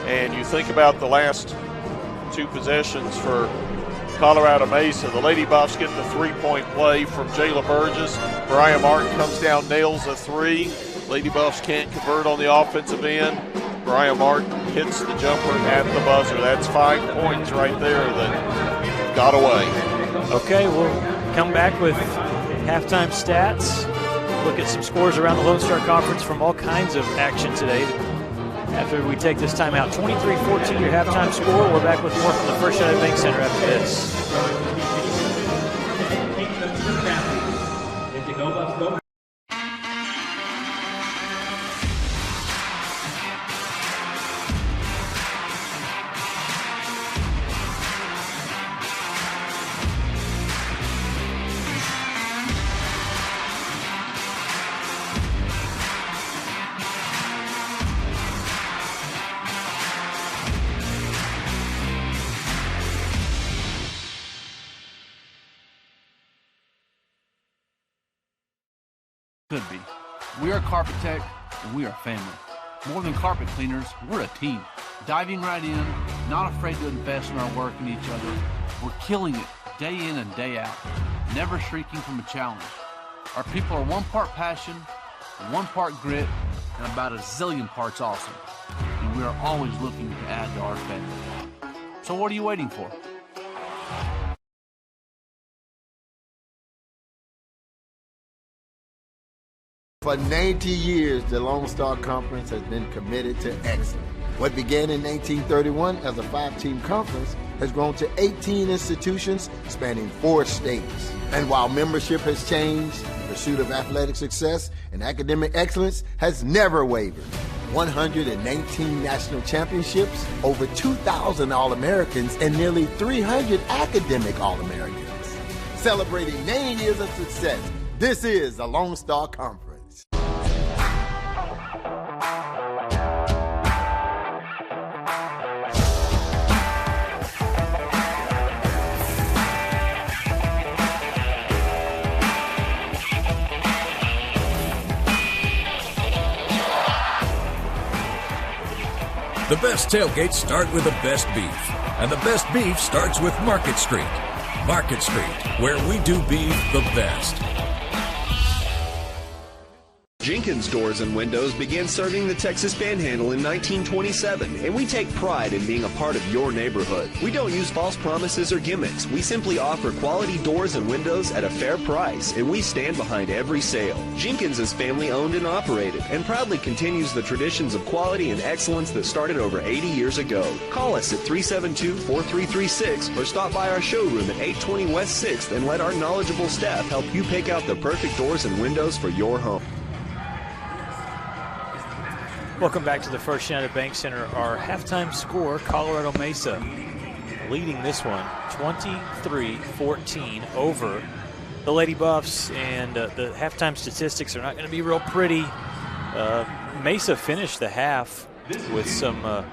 B: And you think about the last 2 possessions for Colorado Mesa. The Lady Buffs get the three-point play from Jayla Burgess. Mariah Martin comes down, nails a three. Lady Buffs can't convert on the offensive end. Mariah Martin hits the jumper at the buzzer. That's 5 points right there that got away.
A: Okay, we'll come back with halftime stats. Look at some scores around the Lone Star Conference from all kinds of action today. After we take this time out, 23-14 your halftime score. We're back with more from the First United Bank Center after this.
K: Could be. We are Carpet Tech, and we are family. More than carpet cleaners, we're a team. Diving right in, not afraid to invest in our work and each other. We're killing it day in and day out, never shrinking from a challenge. Our people are 1 part passion, 1 part grit, and about a zillion parts awesome. And we are always looking to add to our family. So what are you waiting for?
J: For 90 years, the Lone Star Conference has been committed to excellence. What began in 1831 as a 5-team conference has grown to 18 institutions spanning 4 states. And while membership has changed, the pursuit of athletic success and academic excellence has never wavered. 119 national championships, over 2,000 All-Americans, and nearly 300 academic All-Americans. Celebrating 90 years of success, this is the Lone Star Conference.
L: The best tailgates start with the best beef, and the best beef starts with Market Street. Market Street, where we do beef the best.
H: Jenkins Doors and Windows began serving the Texas Panhandle in 1927, and we take pride in being a part of your neighborhood. We don't use false promises or gimmicks. We simply offer quality doors and windows at a fair price, and we stand behind every sale. Jenkins is family owned and operated, and proudly continues the traditions of quality and excellence that started over 80 years ago. Call us at 372-4336 or stop by our showroom at 820 West 6th and let our knowledgeable staff help you pick out the perfect doors and windows for your home.
A: Welcome back to the First United Bank Center. Our halftime score, Colorado Mesa leading this one 23-14 over the Lady Buffs, and the halftime statistics are not going to be real pretty. Mesa finished the half with some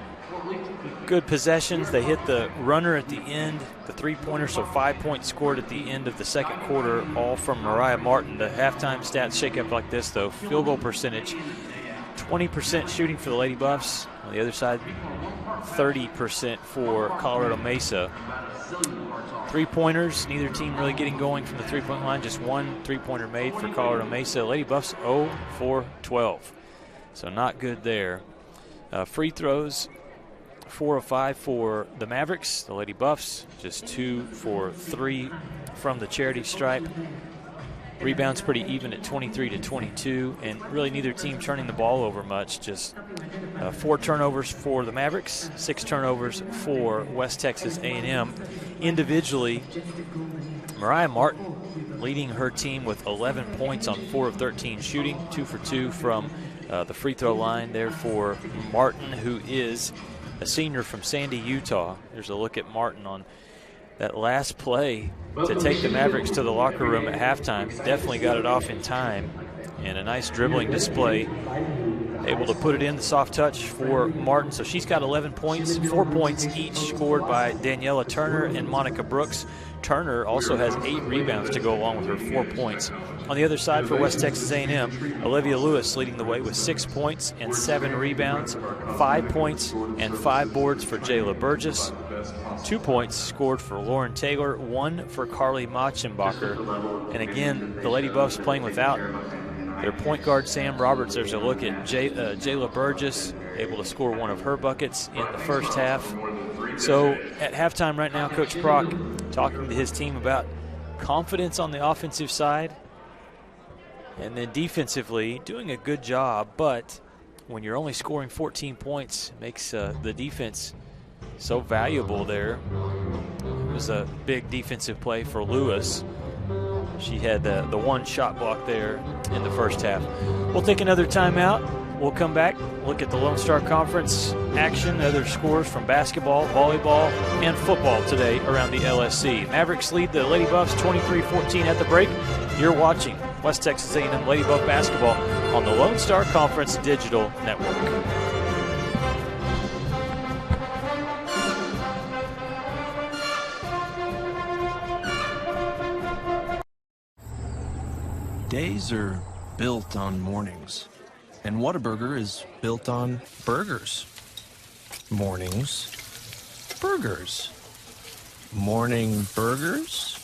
A: good possessions. They hit the runner at the end, the three-pointer, so 5 points scored at the end of the second quarter, all from Mariah Martin. The halftime stats shake up like this, though. Field goal percentage, 20% shooting for the Lady Buffs. On the other side, 30% for Colorado Mesa. Three-pointers, neither team really getting going from the three-point line. Just 1 three-pointer made for Colorado Mesa. Lady Buffs 0 for 12. So not good there. Free throws, 4 of 5 for the Mavericks. The Lady Buffs just 2 for 3 from the charity stripe. Rebounds pretty even at 23-22, and really neither team turning the ball over much. Just 4 turnovers for the Mavericks, 6 turnovers for West Texas A&M. Individually, Mariah Martin leading her team with 11 points on 4 of 13 shooting, 2 for 2 from the free throw line there for Martin, who is a senior from Sandy, Utah. There's a look at Martin on that last play to take the Mavericks to the locker room at halftime. Definitely got it off in time, and a nice dribbling display. Able to put it in, the soft touch for Martin. So she's got 11 points, 4 points each scored by Daniela Turner and Monica Brooks. Turner also has 8 rebounds to go along with her 4 points. On the other side for West Texas A&M, Olivia Lewis leading the way with 6 points and 7 rebounds, 5 points and 5 boards for Jayla Burgess. 2 points scored for Lauren Taylor, 1 for Carly Machenbacher. And again, the Lady Buffs playing without their point guard, Sam Roberts. There's a look at Jayla Burgess, able to score one of her buckets in the first half. So at halftime right now, Coach Prock talking to his team about confidence on the offensive side, and then defensively doing a good job. But when you're only scoring 14 points, it makes the defense so valuable there. It was a big defensive play for Lewis. She had the one shot block there in the first half. We'll take another timeout. We'll come back, look at the Lone Star Conference action, other scores from basketball, volleyball, and football today around the LSC. Mavericks lead the Lady Buffs 23-14 at the break. You're watching West Texas A&M Lady Buff basketball on the Lone Star Conference Digital Network.
M: Days are built on mornings, and Whataburger is built on burgers. Mornings, burgers. Morning burgers?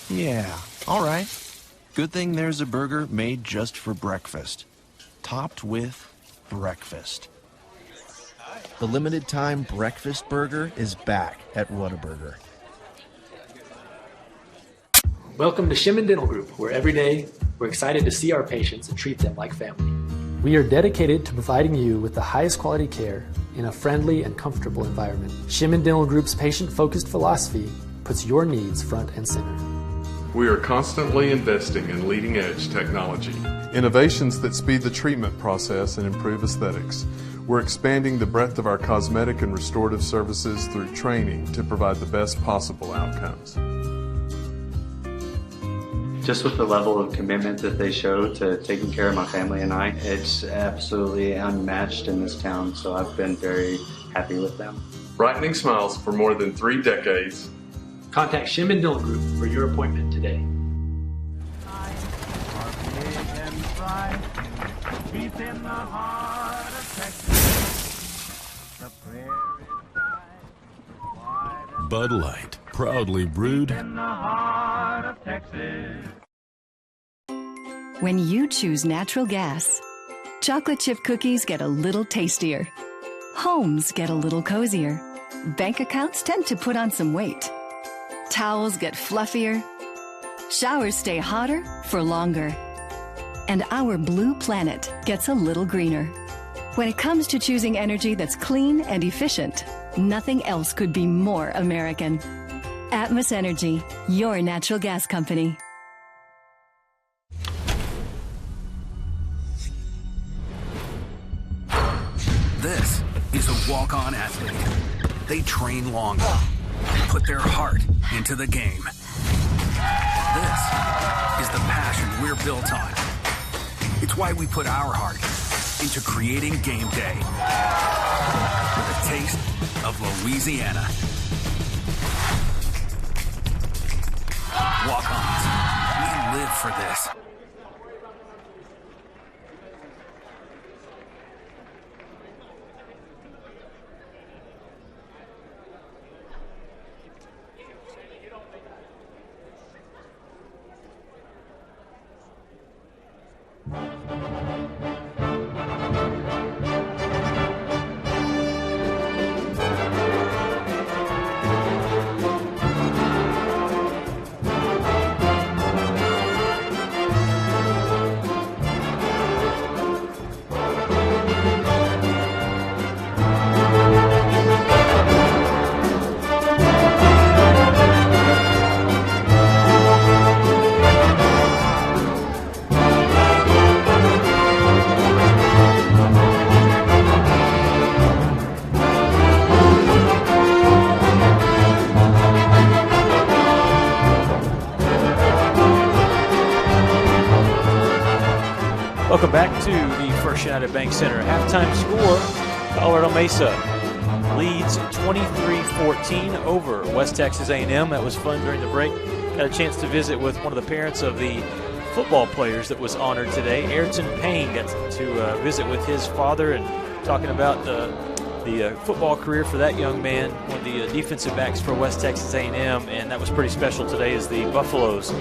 M: Yeah, all right. Good thing there's a burger made just for breakfast, topped with breakfast. The limited time breakfast burger is back at Whataburger.
N: Welcome to Shimon Dental Group, where every day we're excited to see our patients and treat them like family. We are dedicated to providing you with the highest quality care in a friendly and comfortable environment. Shimon Dental Group's patient-focused philosophy puts your needs front and center.
C: We are constantly investing in leading-edge technology. Innovations that speed the treatment process and improve aesthetics. We're expanding the breadth of our cosmetic and restorative services through training to provide the best possible outcomes.
O: Just with the level of commitment that they show to taking care of my family and I, it's absolutely unmatched in this town, so I've been very happy with them.
C: Brightening smiles for more than 3 decades.
N: Contact Shimon Dental Group for your appointment today.
L: Bud Light, proudly brewed
D: in the heart of Texas.
G: When you choose natural gas, chocolate chip cookies get a little tastier. Homes get a little cozier. Bank accounts tend to put on some weight. Towels get fluffier. Showers stay hotter for longer. And our blue planet gets a little greener. When it comes to choosing energy that's clean and efficient, nothing else could be more American. Atmos Energy, your natural gas company.
P: This is a walk-on athlete. They train longer, put their heart into the game. This is the passion we're built on. It's why we put our heart into creating game day with a taste of Louisiana. Walk-ons, we live for this.
A: Welcome back to the First United Bank Center halftime score. Colorado Mesa leads 23-14 over West Texas A&M. That was fun during the break. Got a chance to visit with one of the parents of the football players that was honored today. Ayrton Payne got to visit with his father and talking about the football career for that young man, one of the defensive backs for West Texas A&M, and that was pretty special today as the Buffaloes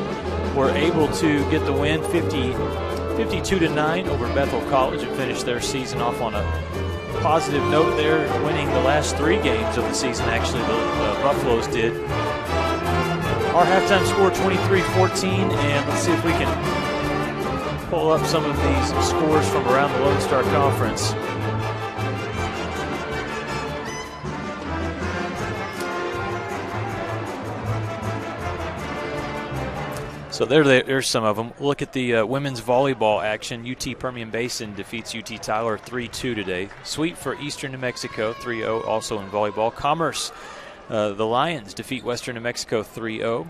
A: were able to get the win 52-9 over Bethel College and finish their season off on a positive note there, winning the last 3 games of the season. Actually, the Buffaloes did. Our halftime score 23-14, and let's see if we can pull up some of these scores from around the Lone Star Conference. So there's some of them. Look at the women's volleyball action. UT Permian Basin defeats UT Tyler 3-2 today. Sweep for Eastern New Mexico 3-0, also in volleyball. Commerce, the Lions defeat Western New Mexico 3-0.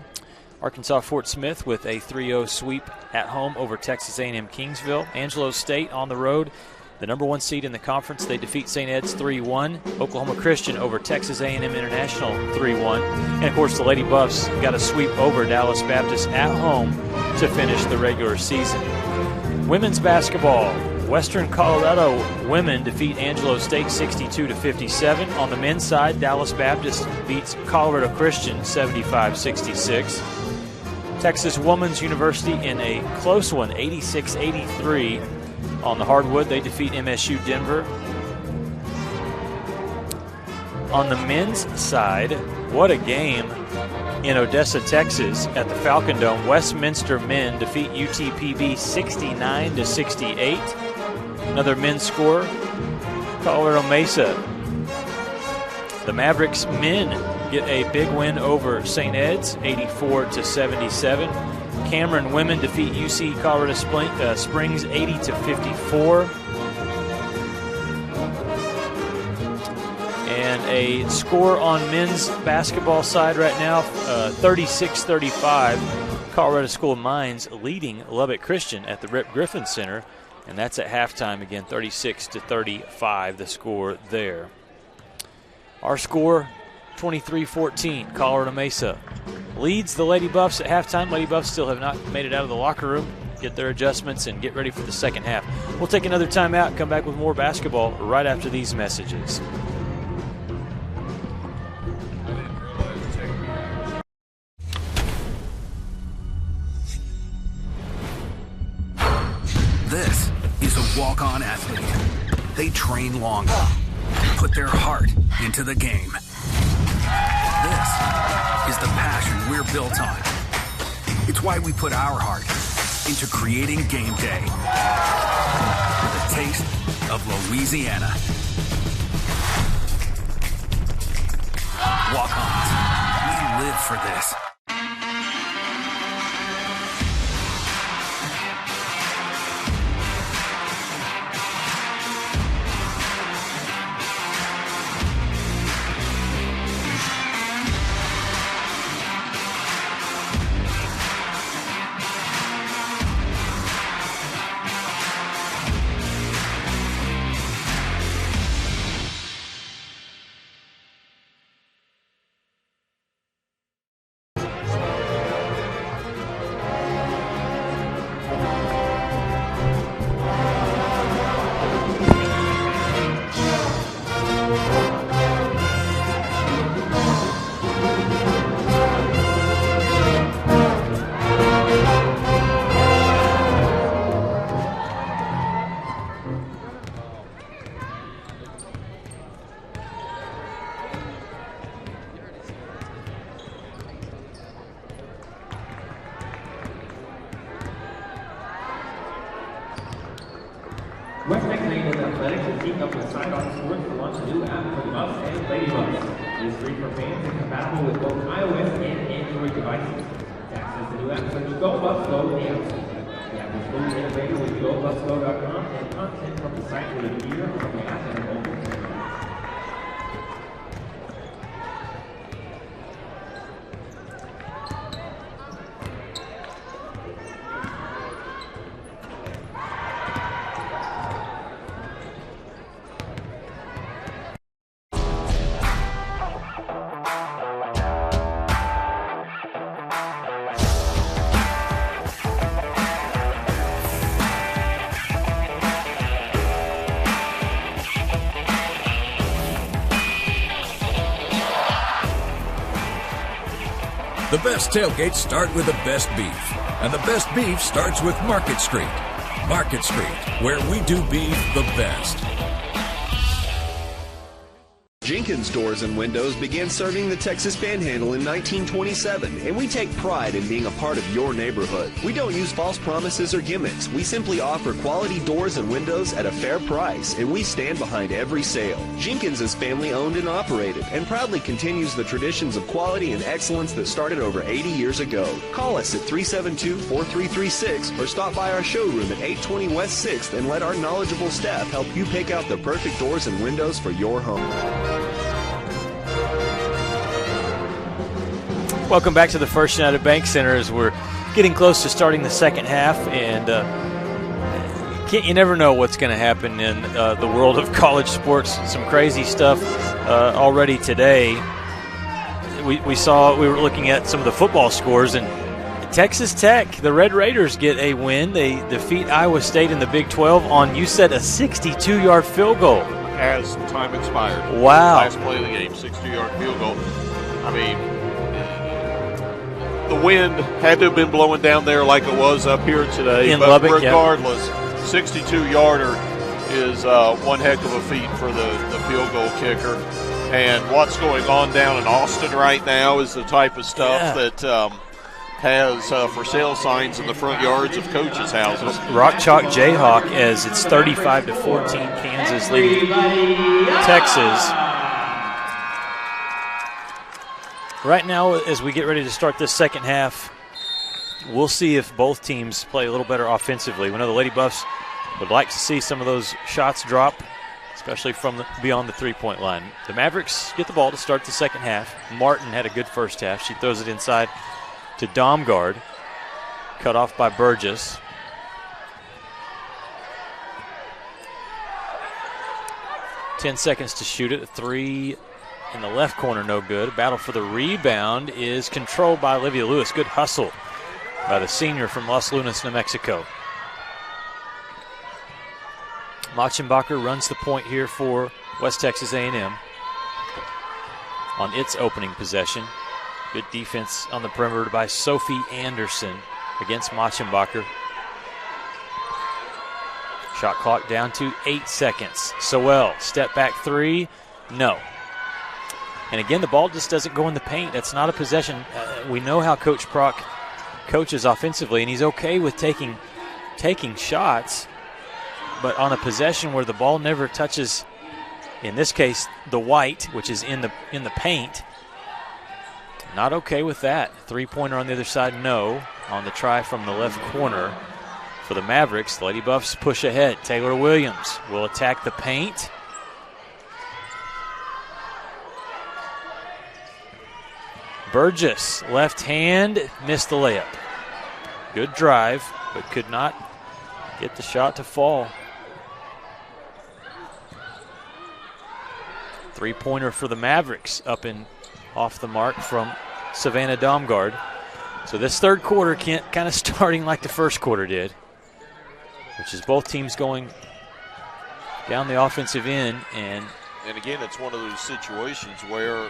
A: Arkansas Fort Smith with a 3-0 sweep at home over Texas A&M Kingsville. Angelo State on the road, the number 1 seed in the conference. They defeat St. Ed's 3-1. Oklahoma Christian over Texas A&M International 3-1. And, of course, the Lady Buffs got a sweep over Dallas Baptist at home to finish the regular season. Women's basketball. Western Colorado women defeat Angelo State 62-57. On the men's side, Dallas Baptist beats Colorado Christian 75-66. Texas Women's University in a close one, 86-83. On the hardwood, they defeat MSU Denver. On the men's side, what a game in Odessa, Texas at the Falcon Dome. Westminster men defeat UTPB 69-68. Another men's score, Colorado Mesa. The Mavericks men get a big win over St. Ed's 84-77. Cameron women defeat UC Colorado Springs 80-54. And a score on men's basketball side right now, 36-35. Colorado School of Mines leading Lubbock Christian at the Rip Griffin Center. And that's at halftime again, 36-35, the score there. Our score, 23-14, Colorado Mesa leads the Lady Buffs at halftime. Lady Buffs still have not made it out of the locker room, get their adjustments, and get ready for the second half. We'll take another timeout, come back with more basketball right after these messages.
P: This is a walk-on athlete. They train long, put their heart into the game. This is the passion we're built on. It's why we put our heart into creating game day with a taste of Louisiana. Walk-ons, we live for this.
F: West Texas A&M Athletics is teamed up with Sidearm Sports to launch a new app for the Buffs and Lady Buffs. It is free for fans and compatible with both iOS and Android devices. To access the new app, search Go Buffs Go in the App Store. The app is fully integrated with GoBuffsGo.com and content from the site will appear on the app and mobile.
L: The best tailgates start with the best beef, and the best beef starts with Market Street. Market Street, where we do beef the best.
H: Jenkins Doors and Windows began serving the Texas Panhandle in 1927, and we take pride in being a part of your neighborhood. We don't use false promises or gimmicks. We simply offer quality doors and windows at a fair price, and we stand behind every sale. Jenkins is family owned and operated, and proudly continues the traditions of quality and excellence that started over 80 years ago. Call us at 372-4336 or stop by our showroom at 820 West 6th and let our knowledgeable staff help you pick out the perfect doors and windows for your home.
A: Welcome back to the First United Bank Center as we're getting close to starting the second half, and you never know what's going to happen in the world of college sports. Some crazy stuff already today. We were looking at some of the football scores, and Texas Tech, the Red Raiders, get a win. They defeat Iowa State in the Big 12 on, you said, a 62-yard field goal.
B: As time expired.
A: Wow.
B: Last play of the game, 62-yard field goal. I mean, the wind had to have been blowing down there like it was up here today.
A: In
B: but
A: Lubbock,
B: regardless, 62-yarder is one heck of a feat for the field goal kicker. And what's going on down in Austin right now is the type of stuff that has for sale signs in the front yards of coaches' houses.
A: Rock Chalk Jayhawk as it's 35-14, Kansas leading Texas. Right now, as we get ready to start this second half, we'll see if both teams play a little better offensively. We know the Lady Buffs would like to see some of those shots drop, especially from beyond the three-point line. The Mavericks get the ball to start the second half. Martin had a good first half. She throws it inside to Domgard, cut off by Burgess. Ten seconds to shoot it. A three in the left corner, no good. Battle for the rebound is controlled by Olivia Lewis. Good hustle by the senior from Los Lunas, New Mexico. Machenbacher runs the point here for West Texas A&M on its opening possession. Good defense on the perimeter by Sophie Anderson against Machenbacher. Shot clock down to 8 seconds. Sowell, step back three, no. And again, the ball just doesn't go in the paint. That's not a possession. We know how Coach Prock coaches offensively, and he's okay with taking shots, but on a possession where the ball never touches, in this case, the white, which is in the paint, not okay with that. Three-pointer on the other side, no. On the try from the left corner for the Mavericks, the Lady Buffs push ahead. Taylor Williams will attack the paint. Burgess, left hand, missed the layup. Good drive, but could not get the shot to fall. Three-pointer for the Mavericks, up and off the mark from Savannah Domgard. So this third quarter kind of starting like the first quarter did, which is both teams going down the offensive end. And
B: again, it's one of those situations where,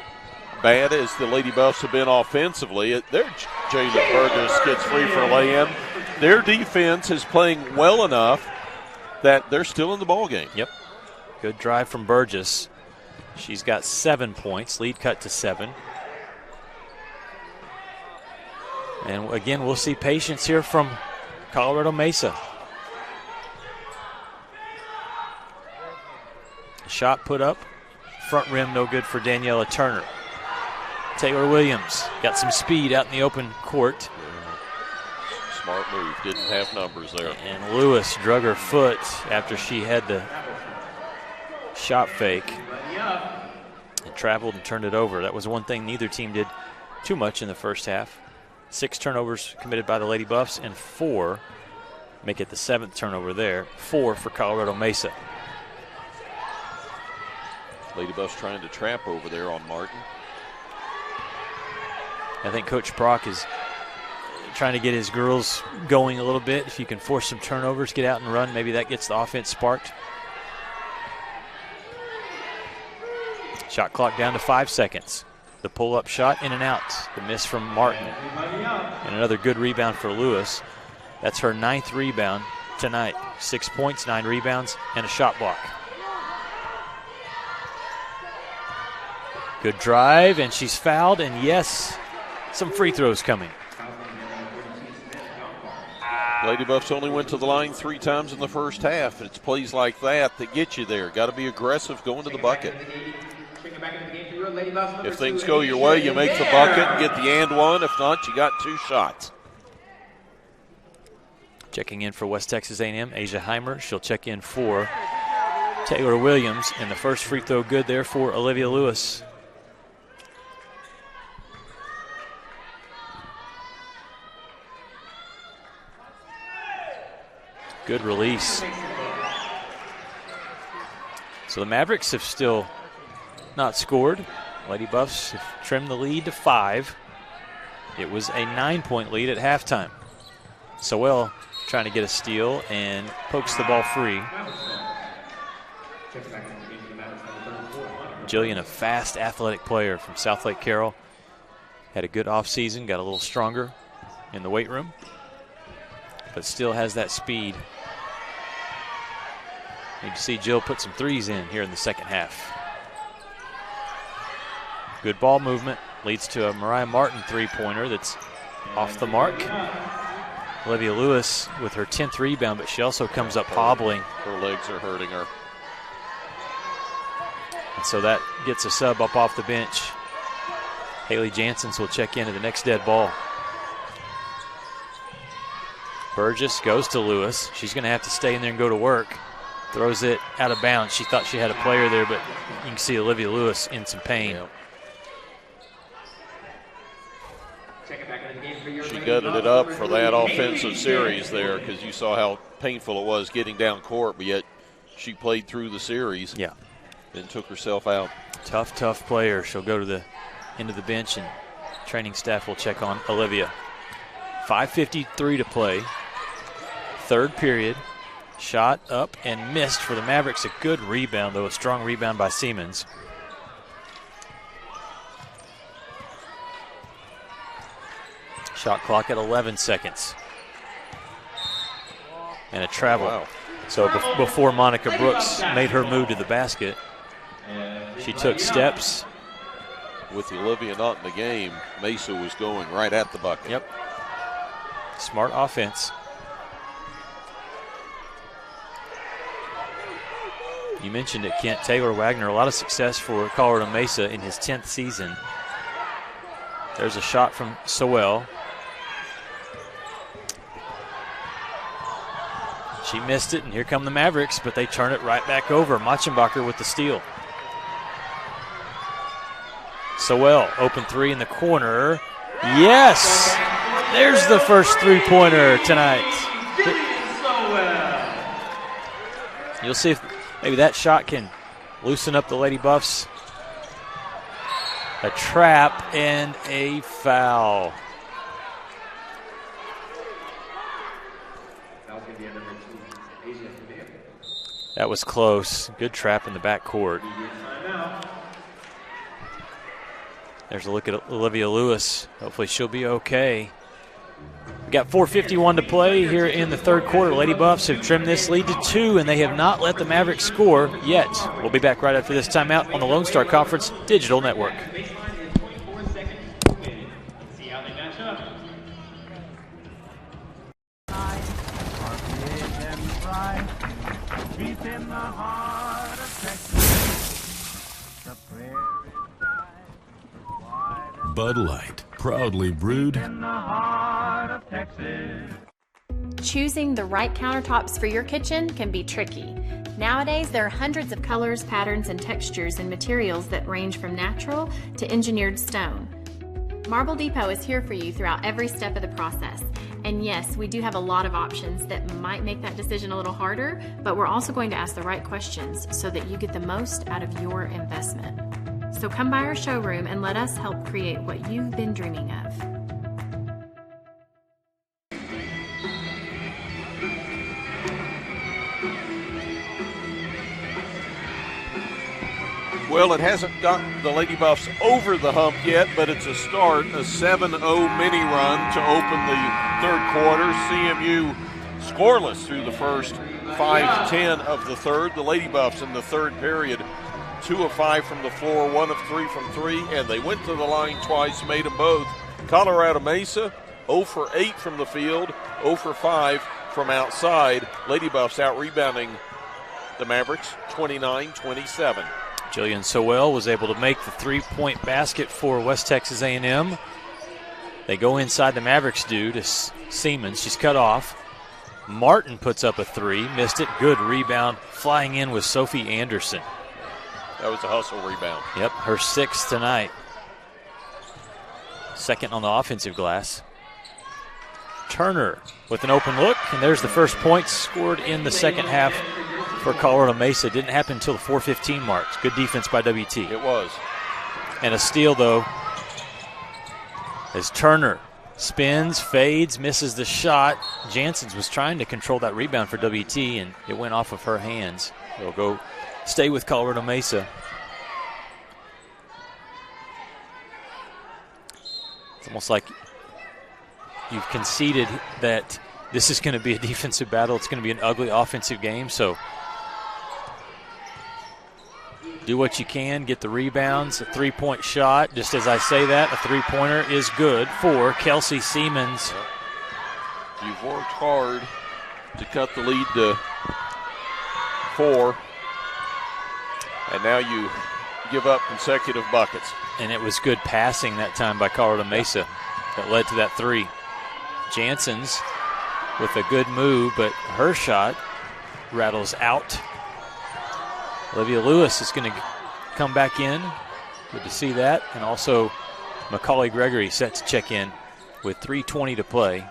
B: bad as the Lady Buffs have been offensively, Jalen Burgess gets free for a lay-in. Their defense is playing well enough that they're still in the ball game.
A: Yep. Good drive from Burgess. She's got 7 points, lead cut to 7. And again, we'll see patience here from Colorado Mesa. Shot put up, front rim no good for Daniela Turner. Taylor Williams got some speed out in the open court.
B: Smart move, didn't have numbers there.
A: And Lewis drug her foot after she had the shot fake and traveled and turned it over. That was one thing neither team did too much in the first half. 6 turnovers committed by the Lady Buffs and 4, make it the 7th turnover there, 4 for Colorado Mesa.
B: Lady Buffs trying to trap over there on Martin.
A: I think Coach Prock is trying to get his girls going a little bit. If you can force some turnovers, get out and run, maybe that gets the offense sparked. Shot clock down to 5 seconds. The pull-up shot in and out. The miss from Martin. And another good rebound for Lewis. That's her 9th rebound tonight. 6 points, 9 rebounds, and a shot block. Good drive, and she's fouled, and yes, some free throws coming.
B: Lady Buffs only went to the line 3 times in the first half, and it's plays like that that get you there. Got to be aggressive going to the bucket. If things go your way, you make the bucket and get the and one. If not, you got 2 shots.
A: Checking in for West Texas A&M, Asia Heimer. She'll check in for Taylor Williams, and the first free throw good there for Olivia Lewis. Good release. So the Mavericks have still not scored. Lady Buffs have trimmed the lead to 5. It was a 9-point lead at halftime. Sowell trying to get a steal and pokes the ball free. Jillian, a fast, athletic player from South Lake Carroll. Had a good offseason, got a little stronger in the weight room, but still has that speed. Need to see Jill put some threes in here in the second half. Good ball movement leads to a Mariah Martin three-pointer that's off the mark. Olivia Lewis with her 10th rebound, but she also comes up hobbling.
B: Her legs are hurting her.
A: And so that gets a sub up off the bench. Haley Janssens will check in at the next dead ball. Burgess goes to Lewis. She's going to have to stay in there and go to work. Throws it out of bounds. She thought she had a player there, but you can see Olivia Lewis in some pain.
B: She gutted it up for that offensive series there because you saw how painful it was getting down court, but yet she played through the series.
A: Yeah.
B: Then took herself out.
A: Tough, tough player. She'll go to the end of the bench, and training staff will check on Olivia. 5:53 to play. Third period. Shot up and missed for the Mavericks. A good rebound, though. A strong rebound by Siemens. Shot clock at 11 seconds. And a travel.
B: Wow.
A: So before Monica Brooks made her move to the basket, she took steps.
B: With Olivia not in the game, Mesa was going right at the bucket.
A: Yep. Smart offense. You mentioned it, Kent. Taylor Wagner, a lot of success for Colorado Mesa in his 10th season. There's a shot from Sowell. She missed it, and here come the Mavericks, but they turn it right back over. Machenbacher with the steal. Sowell, open three in the corner. Yes! There's the first three-pointer tonight. You'll see if maybe that shot can loosen up the Lady Buffs. A trap and a foul. That was close. Good trap in the backcourt. There's a look at Olivia Lewis. Hopefully she'll be okay. We got 4:51 to play here in the third quarter. Lady Buffs have trimmed this lead to 2, and they have not let the Mavericks score yet. We'll be back right after this timeout on the Lone Star Conference Digital Network.
L: Bud Light, proudly brewed
D: in the heart of Texas.
Q: Choosing the right countertops for your kitchen can be tricky. Nowadays, there are hundreds of colors, patterns, and textures and materials that range from natural to engineered stone. Marble Depot is here for you throughout every step of the process. And yes, we do have a lot of options that might make that decision a little harder, but we're also going to ask the right questions so that you get the most out of your investment. So come by our showroom and let us help create what you've been dreaming of.
B: Well, it hasn't gotten the Lady Buffs over the hump yet, but it's a start, a 7-0 mini run to open the third quarter. CMU scoreless through the first 5-10 of the third. The Lady Buffs in the third period, 2 of 5 from the floor, 1 of 3 from 3, and they went to the line twice, made them both. Colorado Mesa, 0 for 8 from the field, 0 for 5 from outside. Lady Buffs out-rebounding the Mavericks, 29-27.
A: Jillian Sowell was able to make the three-point basket for West Texas A&M. They go inside, the Mavericks do, to Siemens. She's cut off. Martin puts up a three, missed it. Good rebound. Flying in was Sophie Anderson.
B: That was a hustle rebound.
A: Yep, her sixth tonight. Second on the offensive glass. Turner with an open look, and there's the first point scored in the second half for Colorado Mesa. Didn't happen until the 4:15 mark. Good defense by WT.
B: It was.
A: And a steal, though, as Turner spins, fades, misses the shot. Janssens was trying to control that rebound for WT, and it went off of her hands. It'll go stay with Colorado Mesa. It's almost like you've conceded that this is going to be a defensive battle. It's going to be an ugly offensive game, so do what you can, get the rebounds, a three-point shot. Just as I say that, a three-pointer is good for Kelsey Siemens.
B: You've worked hard to cut the lead to 4, and now you give up consecutive buckets.
A: And it was good passing that time by Colorado Mesa that led to that three. Janssens with a good move, but her shot rattles out. Olivia Lewis is going to come back in. Good to see that. And also Macaulay Gregory set to check in with 3:20 to play.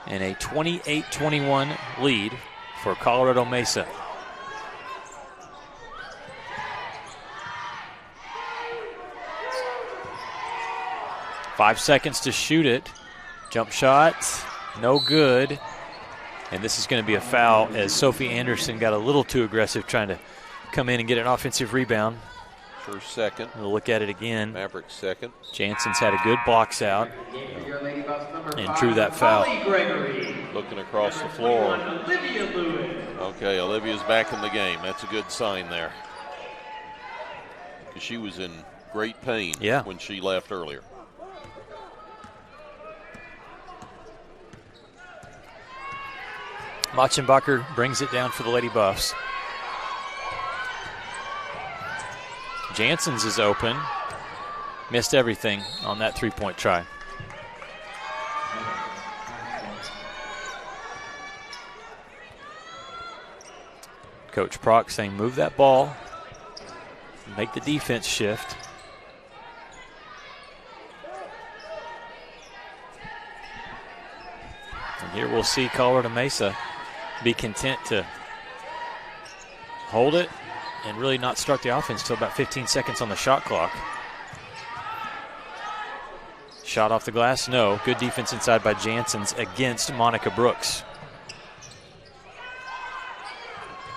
A: And a 28-21 lead for Colorado Mesa. Five seconds to shoot it. Jump shot, no good. And this is going to be a foul as Sophie Anderson got a little too aggressive trying to come in and get an offensive rebound.
B: First second.
A: We'll look at it again.
B: Mavericks second.
A: Janssens had a good blocks out and drew that foul.
B: Looking across the floor. Okay, Olivia's back in the game. That's a good sign there. Because she was in great pain when she left earlier.
A: Machenbacher brings it down for the Lady Buffs. Janssens is open. Missed everything on that three-point try. Coach Prock saying move that ball. Make the defense shift. And here we'll see Colorado Mesa be content to hold it and really not start the offense until about 15 seconds on the shot clock. Shot off the glass, no. Good defense inside by Janssens against Monica Brooks.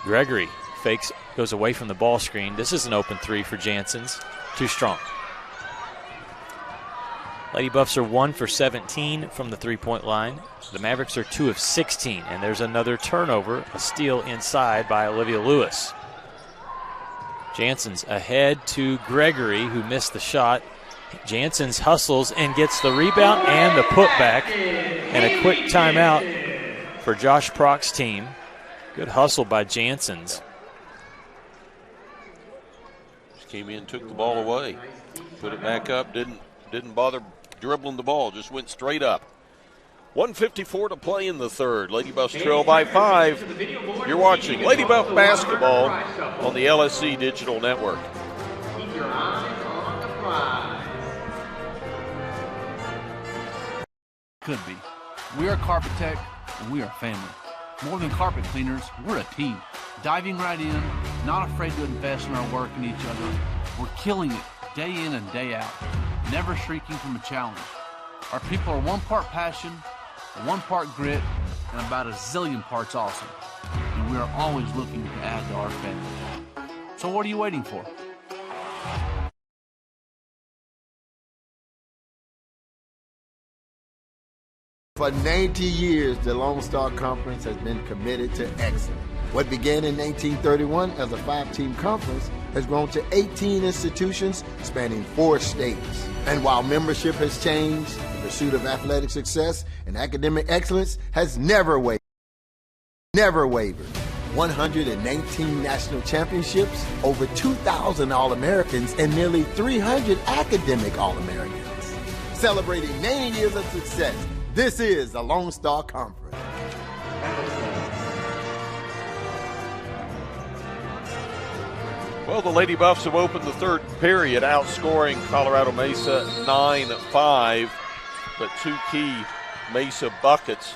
A: Gregory fakes, goes away from the ball screen. This is an open three for Janssens. Too strong. Lady Buffs are 1 for 17 from the three-point line. The Mavericks are 2 of 16, and there's another turnover, a steal inside by Olivia Lewis. Janssens ahead to Gregory, who missed the shot. Janssens hustles and gets the rebound and the putback, and a quick timeout for Josh Prock's team. Good hustle by Janssens.
B: Just came in, took the ball away, put it back up, didn't bother dribbling the ball, just went straight up. 1:54 to play in the third. Lady Buffs trail by 5. You're watching Lady Buff basketball on the LSC Digital Network.
F: Keep your eyes on the prize.
K: Could be. We are Carpet Tech, and we are family. More than carpet cleaners, we're a team. Diving right in, not afraid to invest in our work and each other. We're killing it day in and day out, never shrinking from a challenge. Our people are 1 part passion, 1 part grit, and about a zillion parts awesome. And we are always looking to add to our family. So what are you waiting for?
J: For 90 years, the Lone Star Conference has been committed to excellence. What began in 1931 as a 5-team conference has grown to 18 institutions spanning 4 states. And while membership has changed, the pursuit of athletic success and academic excellence has never wavered. 119 national championships, over 2,000 All-Americans, and nearly 300 academic All-Americans. Celebrating 90 years of success, this is the Lone Star Conference.
B: Well, the Lady Buffs have opened the third period, outscoring Colorado Mesa 9-5, but 2 key Mesa buckets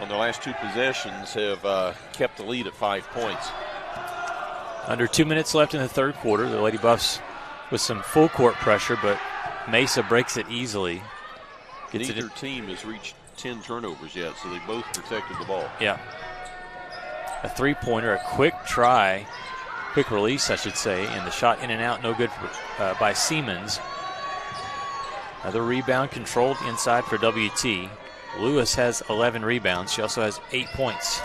B: on their last 2 possessions have kept the lead at 5 points.
A: Under 2 minutes left in the third quarter. The Lady Buffs with some full court pressure, but Mesa breaks it easily.
B: Neither team has reached 10 turnovers yet, so they both protected the ball.
A: Yeah. A 3-pointer, a quick try, quick release, I should say, and the shot in and out, no good by Siemens. Another rebound controlled inside for WT. Lewis has 11 rebounds. She also has 8 points.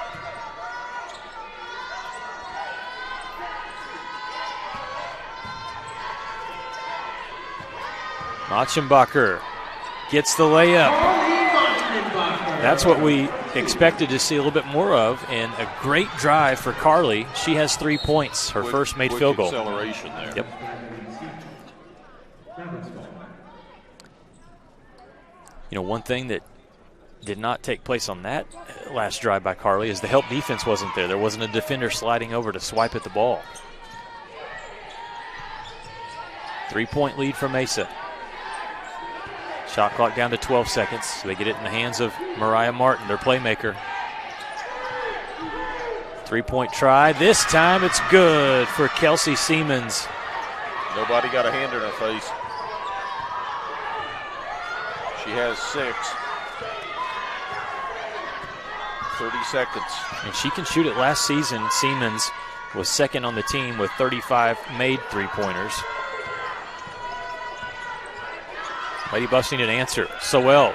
A: Machenbacher gets the layup. That's what we expected to see a little bit more of, and a great drive for Carly. She has 3 points, her first made field goal.
B: Acceleration there.
A: Yep. You know, one thing that did not take place on that last drive by Carly is the help defense wasn't there. There wasn't a defender sliding over to swipe at the ball. 3-point lead for Mesa. Shot clock down to 12 seconds. So they get it in the hands of Mariah Martin, their playmaker. 3-point try. This time it's good for Kelsey Siemens.
B: Nobody got a hand in her face. She has 6. 30 seconds.
A: And she can shoot it. Last season, Siemens was second on the team with 35 made 3-pointers. Lady Buffs need an answer. Sowell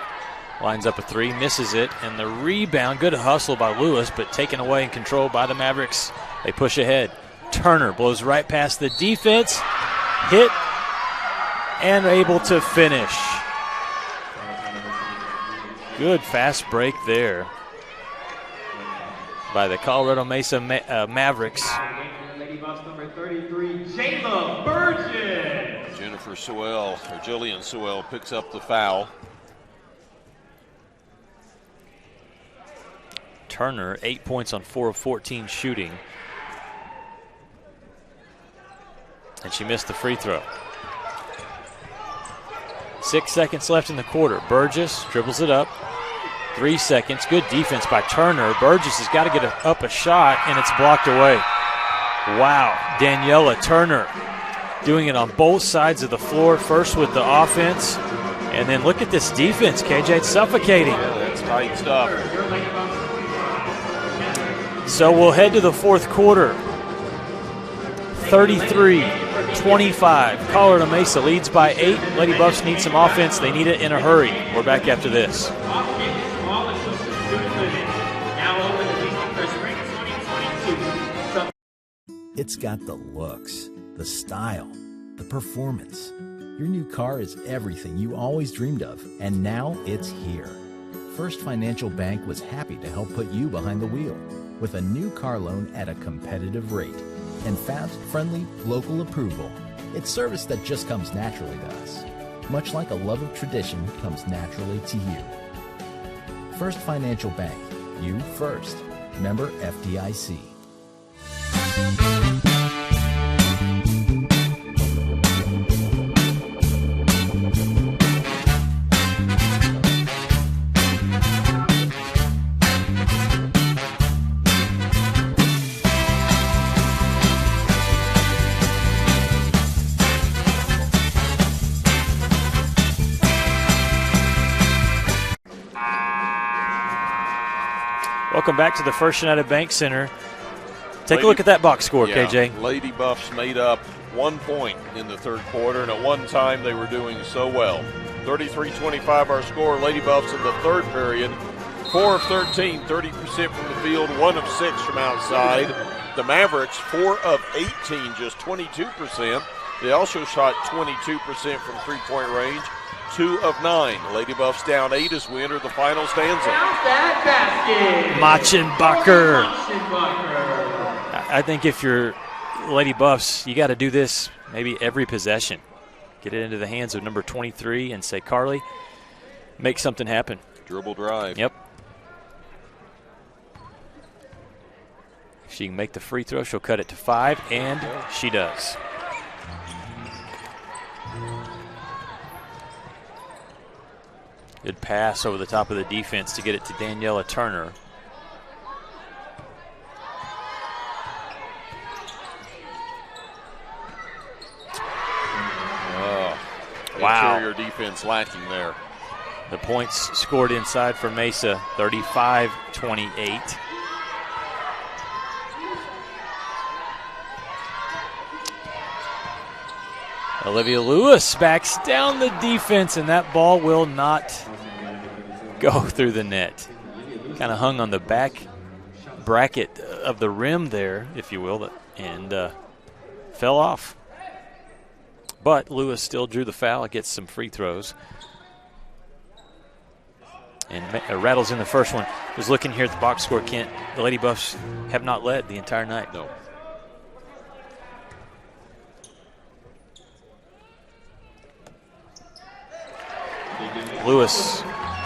A: lines up a 3, misses it, and the rebound, good hustle by Lewis, but taken away and controlled by the Mavericks. They push ahead. Turner blows right past the defense, hit, and able to finish. Good fast break there by the Colorado Mesa Mavericks.
F: Lady Buffs number 33, Jayla Burgess.
B: Jennifer Sewell, or Jillian Sewell, picks up the foul.
A: Turner, 8 points on 4 of 14 shooting. And she missed the free throw. 6 seconds left in the quarter. Burgess dribbles it up. 3 seconds. Good defense by Turner. Burgess has got to get up a shot, and it's blocked away. Wow. Daniela Turner doing it on both sides of the floor. First with the offense, and then look at this defense, KJ. It's suffocating.
B: Yeah, that's tight stuff.
A: So we'll head to the fourth quarter. 33-25. Colorado Mesa leads by 8. Lady Buffs need some offense. They need it in a hurry. We're back after this.
R: It's got the looks, the style, the performance. Your new car is everything you always dreamed of, and now it's here. First Financial Bank was happy to help put you behind the wheel with a new car loan at a competitive rate and fast, friendly, local approval. It's service that just comes naturally to us, much like a love of tradition comes naturally to you. First Financial Bank, you first. Member FDIC.
A: Welcome back to the First United Bank Center. Take a look at that box score, KJ.
B: Lady Buffs made up 1 point in the third quarter, and at one time they were doing so well. 33-25 our score. Lady Buffs in the third period. 4 of 13, 30% from the field, 1 of 6 from outside. The Mavericks, 4 of 18, just 22%. They also shot 22% from three-point range, 2 of 9. Lady Buffs down 8 as we enter the final stanza.
A: Machenbacher. I think if you're Lady Buffs, you got to do this maybe every possession. Get it into the hands of number 23 and say, Carly, make something happen.
B: Dribble drive.
A: Yep. If she can make the free throw, she'll cut it to 5, and she does. Good pass over the top of the defense to get it to Daniela Turner.
B: Wow. Interior defense lacking there.
A: The points scored inside for Mesa, 35-28. Olivia Lewis backs down the defense, and that ball will not go through the net. Kind of hung on the back bracket of the rim there, if you will, and fell off. But Lewis still drew the foul. It gets some free throws. And rattles in the first one. Was looking here at the box score, Kent. The Lady Buffs have not led the entire night.
B: No.
A: Lewis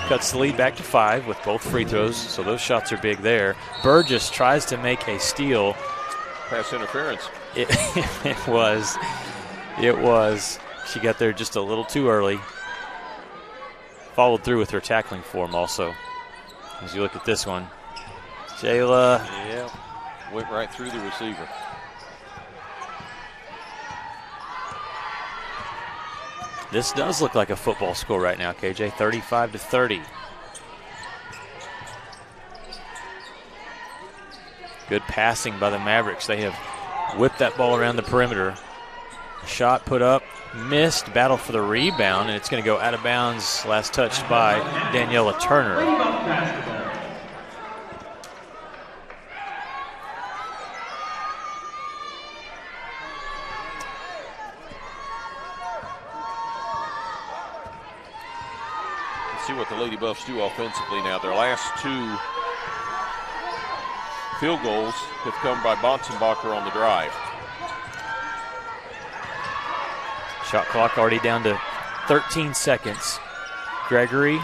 A: cuts the lead back to 5 with both free throws, so those shots are big there. Burgess tries to make a steal.
B: Pass interference.
A: It was. She got there just a little too early. Followed through with her tackling form also. As you look at this one, Jayla.
B: Yeah, went right through the receiver.
A: This does look like a football score right now, KJ, 35-30. Good passing by the Mavericks. They have whipped that ball around the perimeter. Shot put up, missed, battle for the rebound, and it's going to go out of bounds. Last touched by Daniela Turner.
B: Let's see what the Lady Buffs do offensively now. Their last 2 field goals have come by Bonsenbacher on the drive.
A: Shot clock already down to 13 seconds. Gregory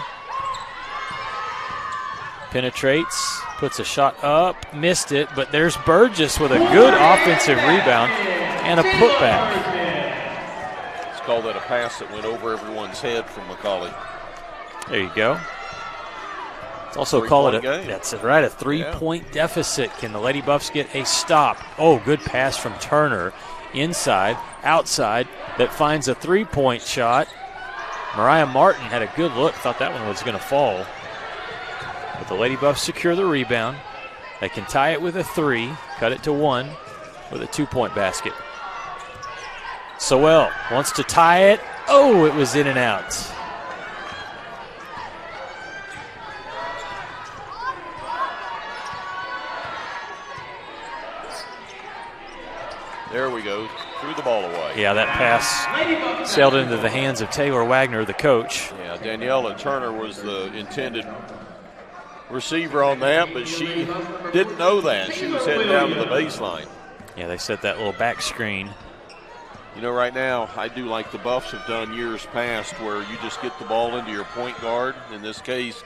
A: penetrates, puts a shot up, missed it, but there's Burgess with a good offensive rebound and a putback.
B: Let's call that a pass that went over everyone's head from McCauley.
A: There you go. Let's also call it that's right, a 3-point deficit. Can the Lady Buffs get a stop? Oh, good pass from Turner. Inside, outside, that finds a 3-point shot. Mariah Martin had a good look, thought that one was going to fall. But the Lady Buffs secure the rebound. They can tie it with a 3, cut it to 1 with a 2-point basket. Sowell wants to tie it. Oh, it was in and out.
B: There we go. Threw the ball away.
A: Yeah, that pass sailed into the hands of Taylor Wagner, the coach.
B: Yeah, Daniela Turner was the intended receiver on that, but she didn't know that. She was heading down to the baseline.
A: Yeah, they set that little back screen.
B: You know, right now, I do like the Buffs have done years past where you just get the ball into your point guard, in this case,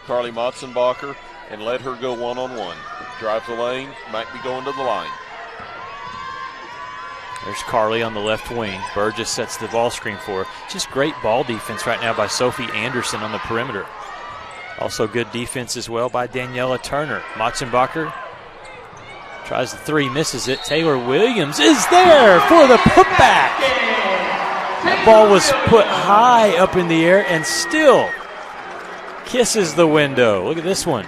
B: Carly Motzenbacher, and let her go one-on-one. Drive the lane, might be going to the line.
A: There's Carly on the left wing. Burgess sets the ball screen for her. Just great ball defense right now by Sophie Anderson on the perimeter. Also good defense as well by Daniela Turner. Motzenbacher tries the 3, misses it. Taylor Williams is there for the putback. That ball was put high up in the air and still kisses the window. Look at this one.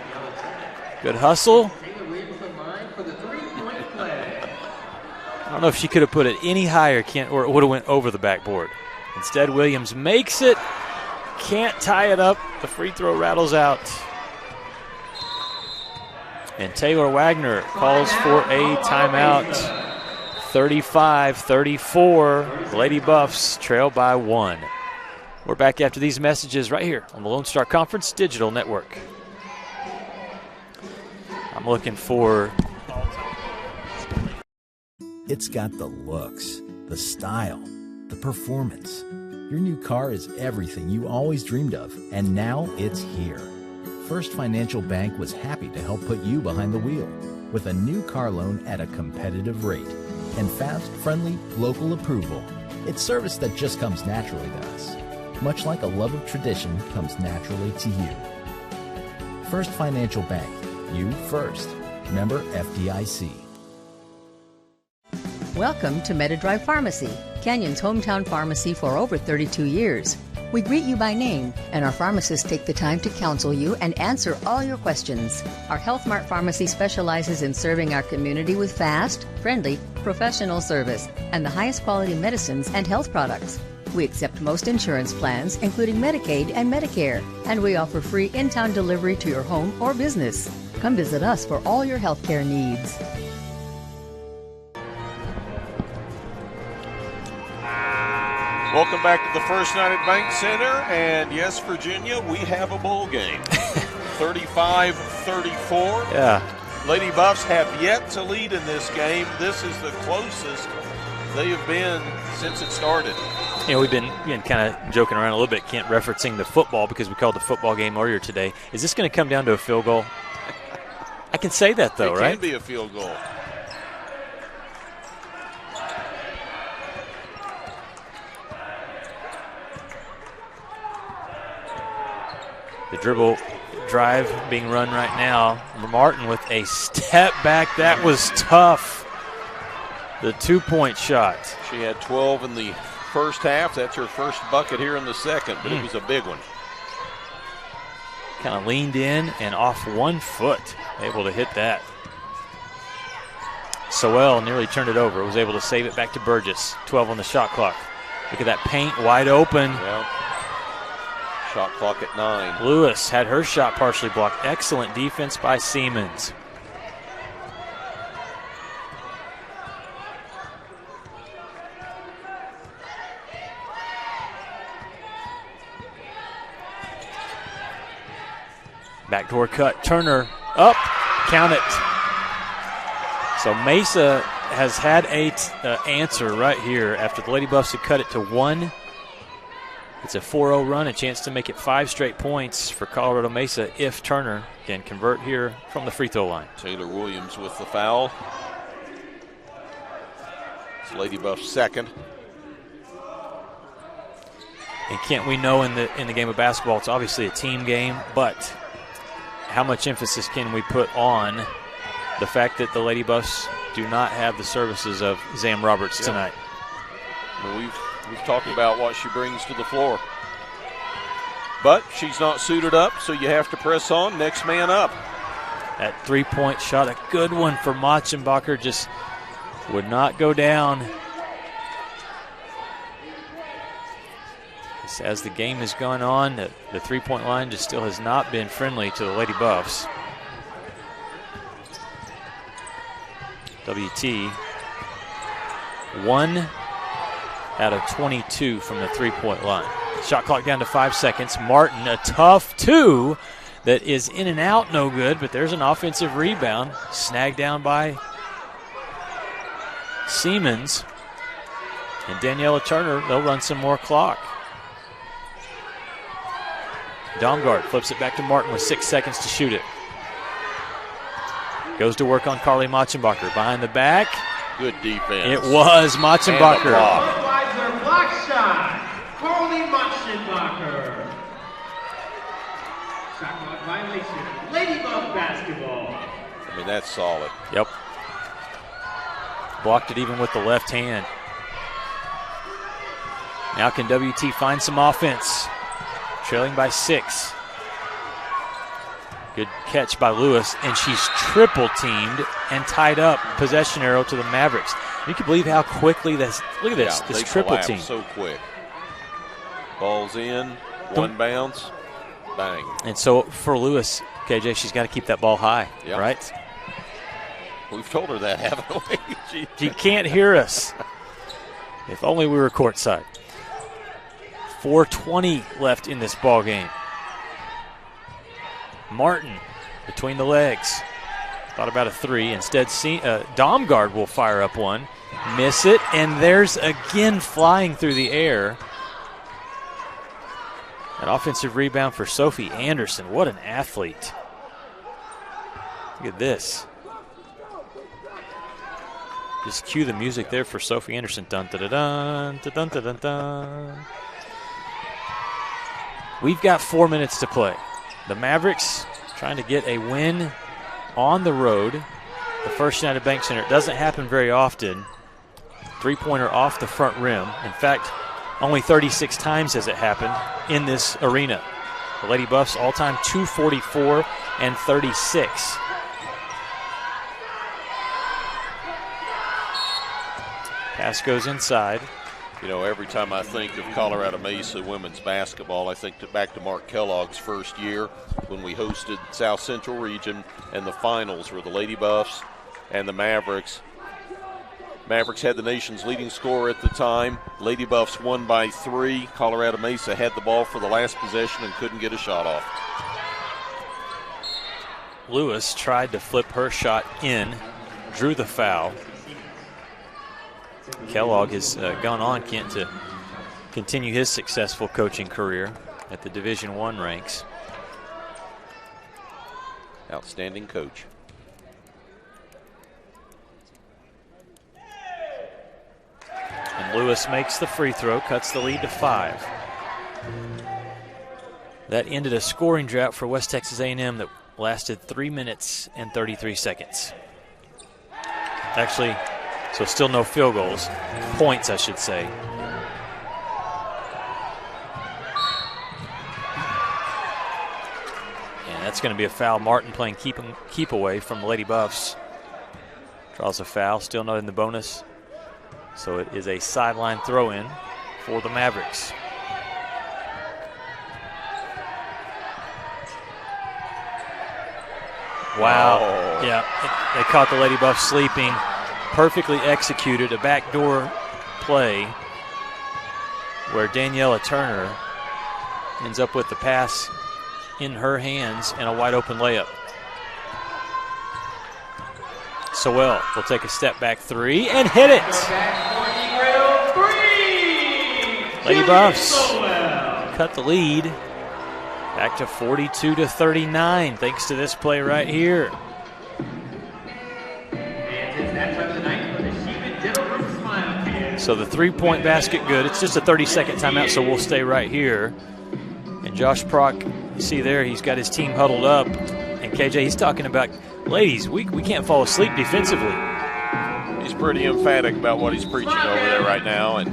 A: Good hustle. All don't know if she could have put it any higher, or it would have went over the backboard. Instead, Williams makes it. Can't tie it up. The free throw rattles out. And Taylor Wagner calls for a timeout. 35-34. Lady Buffs trail by 1. We're back after these messages right here on the Lone Star Conference Digital Network. I'm looking for...
R: It's got the looks, the style, the performance. Your new car is everything you always dreamed of, and now it's here. First Financial Bank was happy to help put you behind the wheel with a new car loan at a competitive rate and fast, friendly, local approval. It's service that just comes naturally to us, much like a love of tradition comes naturally to you. First Financial Bank, you first. Member FDIC.
S: Welcome to MetaDrive Pharmacy, Canyon's hometown pharmacy for over 32 years. We greet you by name, and our pharmacists take the time to counsel you and answer all your questions. Our Health Mart Pharmacy specializes in serving our community with fast, friendly, professional service and the highest quality medicines and health products. We accept most insurance plans, including Medicaid and Medicare, and we offer free in-town delivery to your home or business. Come visit us for all your healthcare needs.
B: Welcome back to the First United Bank Center, and yes, Virginia, we have a bowl game. 35-34.
A: Yeah.
B: Lady Buffs have yet to lead in this game. This is the closest they have been since it started.
A: You know, we've been kind of joking around a little bit, referencing the football because we called the football game earlier today. Is this going to come down to a field goal? I can say that, though, right?
B: It can be a field goal.
A: The dribble drive being run right now. Martin with a step back. That was tough. The 2-point shot.
B: She had 12 in the first half. That's her first bucket here in the second, but it was a big one.
A: Kind of leaned in and off 1 foot. Able to hit that. Sowell nearly turned it over. Was able to save it back to Burgess. 12 on the shot clock. Look at that paint wide open.
B: Yep. Shot clock at 9.
A: Lewis had her shot partially blocked. Excellent defense by Siemens. Backdoor cut. Turner up. Count it. So Mesa has had a answer right here after the Lady Buffs had cut it to 1. It's a 4-0 run, a chance to make it 5 straight points for Colorado Mesa if Turner can convert here from the free throw line.
B: Taylor Williams with the foul. It's Lady Buff's second.
A: And Kent, we know in the game of basketball, it's obviously a team game, but how much emphasis can we put on the fact that the Lady Buffs do not have the services of Zam Roberts tonight?
B: Well, we've talked about what she brings to the floor. But she's not suited up, so you have to press on. Next man up.
A: That 3-point shot, a good one for Machenbacher, just would not go down. As the game has gone on, the 3-point line just still has not been friendly to the Lady Buffs. WT 1 out of 22 from the 3-point line. Shot clock down to 5 seconds. Martin, a tough 2 that is in and out, no good, but there's an offensive rebound. Snagged down by Siemens. And Daniela Turner, they'll run some more clock. Domgard flips it back to Martin with 6 seconds to shoot it. Goes to work on Carly Machenbacher. Behind the back.
B: Good defense.
A: It was Machenbacher.
F: Block shot. Carly Machenbacher. Shot clock violation. Lady Buff basketball.
B: I mean, that's solid.
A: Yep. Blocked it even with the left hand. Now can WT find some offense? Trailing by 6. Good catch by Lewis, and she's triple teamed and tied up. Possession arrow to the Mavericks. You can believe how quickly this. Look at this.
B: Yeah,
A: this
B: they
A: triple
B: collapse
A: team.
B: so quick. Ball's in, one bounce, bang.
A: And so for Lewis, KJ, she's got to keep that ball high,
B: Yep.
A: right?
B: We've told her that, haven't we?
A: She can't hear us. If only we were courtside. 4:20 left in this ball game. Martin between the legs. Thought about a three. Instead, Domgard will fire up one. Miss it, and there's again flying through the air. An offensive rebound for Sophie Anderson. What an athlete. Look at this. Just cue the music there for Sophie Anderson. Dun dun dun dun dun dun dun dun. We've got 4 minutes to play. The Mavericks trying to get a win on the road. The First United Bank Center. It doesn't happen very often. Three-pointer off the front rim. In fact, only 36 times has it happened in this arena. The Lady Buffs all-time 244 and 36. Pass goes inside.
B: You know, every time I think of Colorado Mesa women's basketball, I think back to Mark Kellogg's first year when we hosted South Central Region, and the finals were the Lady Buffs and the Mavericks. Mavericks had the nation's leading scorer at the time. Lady Buffs won by 3. Colorado Mesa had the ball for the last possession and couldn't get a shot off.
A: Lewis tried to flip her shot in, drew the foul. Kellogg has gone on, Kent, to continue his successful coaching career at the Division I ranks.
B: Outstanding coach.
A: And Lewis makes the free throw, cuts the lead to 5. That ended a scoring drought for West Texas A&M that lasted 3 minutes and 33 seconds. Actually, so still no field goals. Points, I should say. And that's going to be a foul. Martin playing keep away from the Lady Buffs. Draws a foul, still not in the bonus. So it is a sideline throw-in for the Mavericks. Wow.
B: Oh.
A: Yeah, they caught the Lady Buffs sleeping. Perfectly executed, a backdoor play where Daniela Turner ends up with the pass in her hands and a wide open layup. Sowell will take a step back 3 and hit it. Lady Buffs cut the lead back to 42-39 thanks to this play right here. So the three-point basket good. It's just a 30-second timeout, so we'll stay right here. And Josh Prock, you see there, he's got his team huddled up. And KJ, he's talking about, ladies, we can't fall asleep defensively.
B: He's pretty emphatic about what he's preaching over there right now. And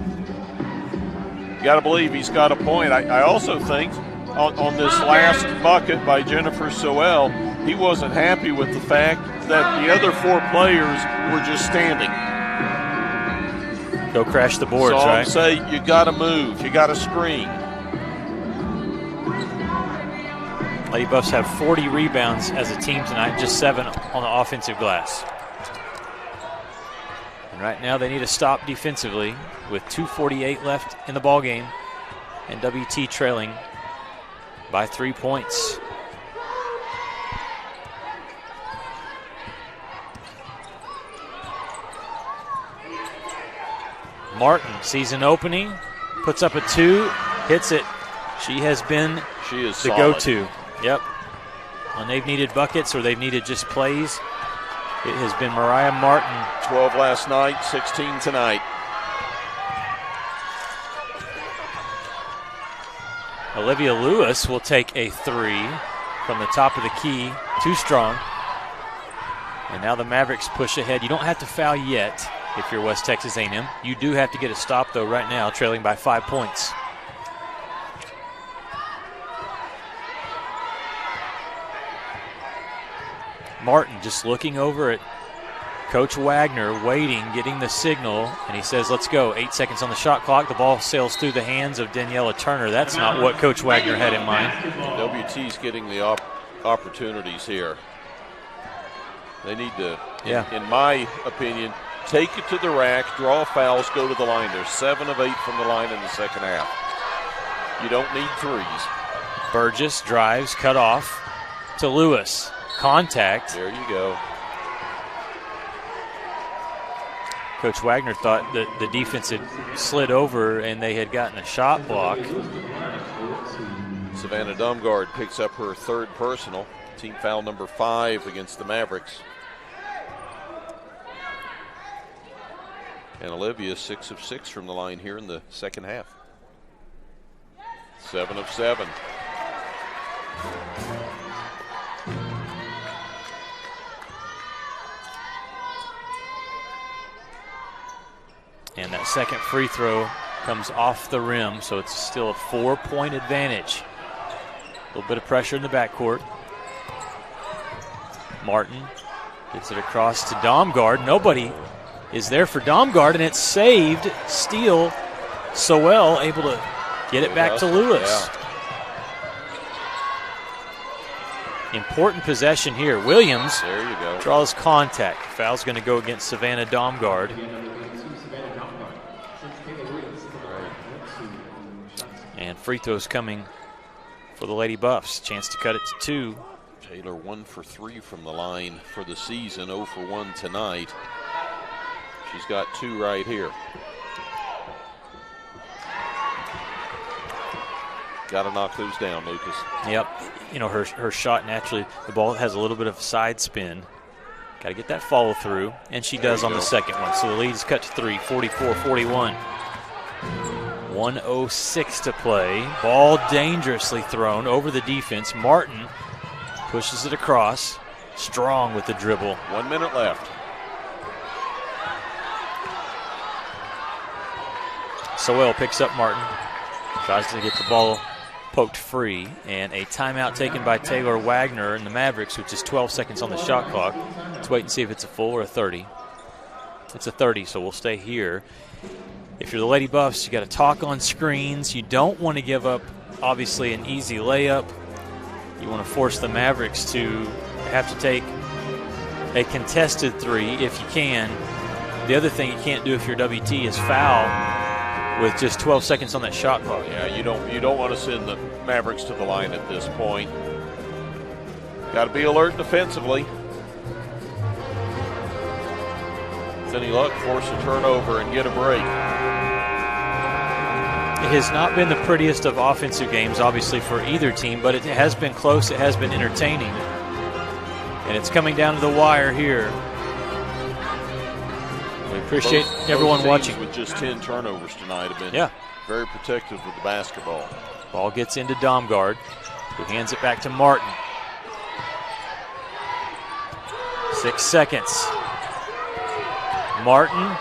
B: you got to believe he's got a point. I also think on this last bucket by Jennifer Sowell, he wasn't happy with the fact that the other 4 players were just standing.
A: Go crash the boards,
B: so
A: right?
B: Say you got to move, you got to screen.
A: Lady Buffs have 40 rebounds as a team tonight, just 7 on the offensive glass. And right now they need to stop defensively with 2:48 left in the ball game, and WT trailing by 3 points. Martin sees an opening, puts up a 2, hits it. She has been the
B: solid.
A: go-to. Yep. When they've needed buckets or they've needed just plays, it has been Mariah Martin.
B: 12 last night, 16 tonight.
A: Olivia Lewis will take a 3 from the top of the key. Too strong. And now the Mavericks push ahead. You don't have to foul yet if you're West Texas A&M. You do have to get a stop, though, right now, trailing by 5 points. Martin just looking over at Coach Wagner waiting, getting the signal, and he says, let's go. 8 seconds on the shot clock. The ball sails through the hands of Daniela Turner. That's not what Coach Wagner had in mind.
B: WT's getting the opportunities here. They need to, in my opinion, take it to the rack, draw fouls, go to the line. They're 7 of 8 from the line in the second half. You don't need threes.
A: Burgess drives, cut off to Lewis. Contact.
B: There you go.
A: Coach Wagner thought that the defense had slid over and they had gotten a shot block.
B: Savannah Dumgard picks up her 3rd personal. Team foul number 5 against the Mavericks. And Olivia 6 of 6 from the line here in the second half. 7 of 7.
A: And that second free throw comes off the rim, so it's still a 4-point advantage. A little bit of pressure in the backcourt. Martin gets it across to Domgard. Nobody is there for Domgard, and it's saved. Steele, Sowell able to get it back to Lewis. Yeah. Important possession here. Williams
B: there you go.
A: Draws contact. Foul's going to go against Savannah Domgard. And free throws coming for the Lady Buffs. Chance to cut it to 2.
B: Taylor 1 for 3 from the line for the season, 0 for 1 tonight. She's got 2 right here. Got to knock those down, Lucas.
A: Yep. You know, her shot naturally, the ball has a little bit of side spin. Got to get that follow through, and she does on the second one. So the lead is cut to 3, 44-41. 1:06 to play. Ball dangerously thrown over the defense. Martin pushes it across. Strong with the dribble.
B: 1 minute left.
A: Sowell picks up Martin. Tries to get the ball poked free. And a timeout taken by Taylor Wagner and the Mavericks, which is 12 seconds on the shot clock. Let's wait and see if it's a full or a 30. It's a 30, so we'll stay here. If you're the Lady Buffs, you got to talk on screens. You don't want to give up, obviously, an easy layup. You want to force the Mavericks to have to take a contested 3 if you can. The other thing you can't do if you're WT is foul with just 12 seconds on that shot clock.
B: Yeah, you don't want to send the Mavericks to the line at this point. Got to be alert defensively. With any luck, force a turnover and get a break.
A: It has not been the prettiest of offensive games, obviously, for either team, but it has been close. It has been entertaining. And it's coming down to the wire here. We appreciate everyone watching.
B: With just 10 turnovers tonight have been very protective of the basketball.
A: Ball gets into Domgard, who hands it back to Martin. 6 seconds. Martin.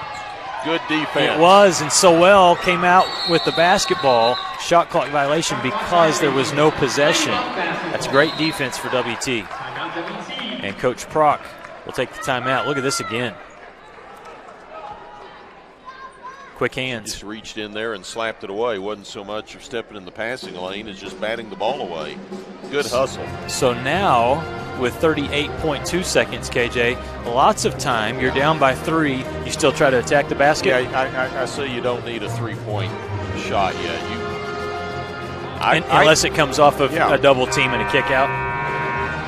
B: Good defense.
A: It was, and Sowell came out with the basketball. Shot clock violation because there was no possession. That's great defense for WT. And Coach Prock will take the timeout. Look at this again. Quick hands.
B: Just reached in there and slapped it away. Wasn't so much of stepping in the passing lane as just batting the ball away. Good hustle.
A: So now, with 38.2 seconds, KJ, lots of time. You're down by 3. You still try to attack the basket?
B: Yeah, I say you don't need a 3-point shot yet.
A: Unless it comes off of a double team and a kick out?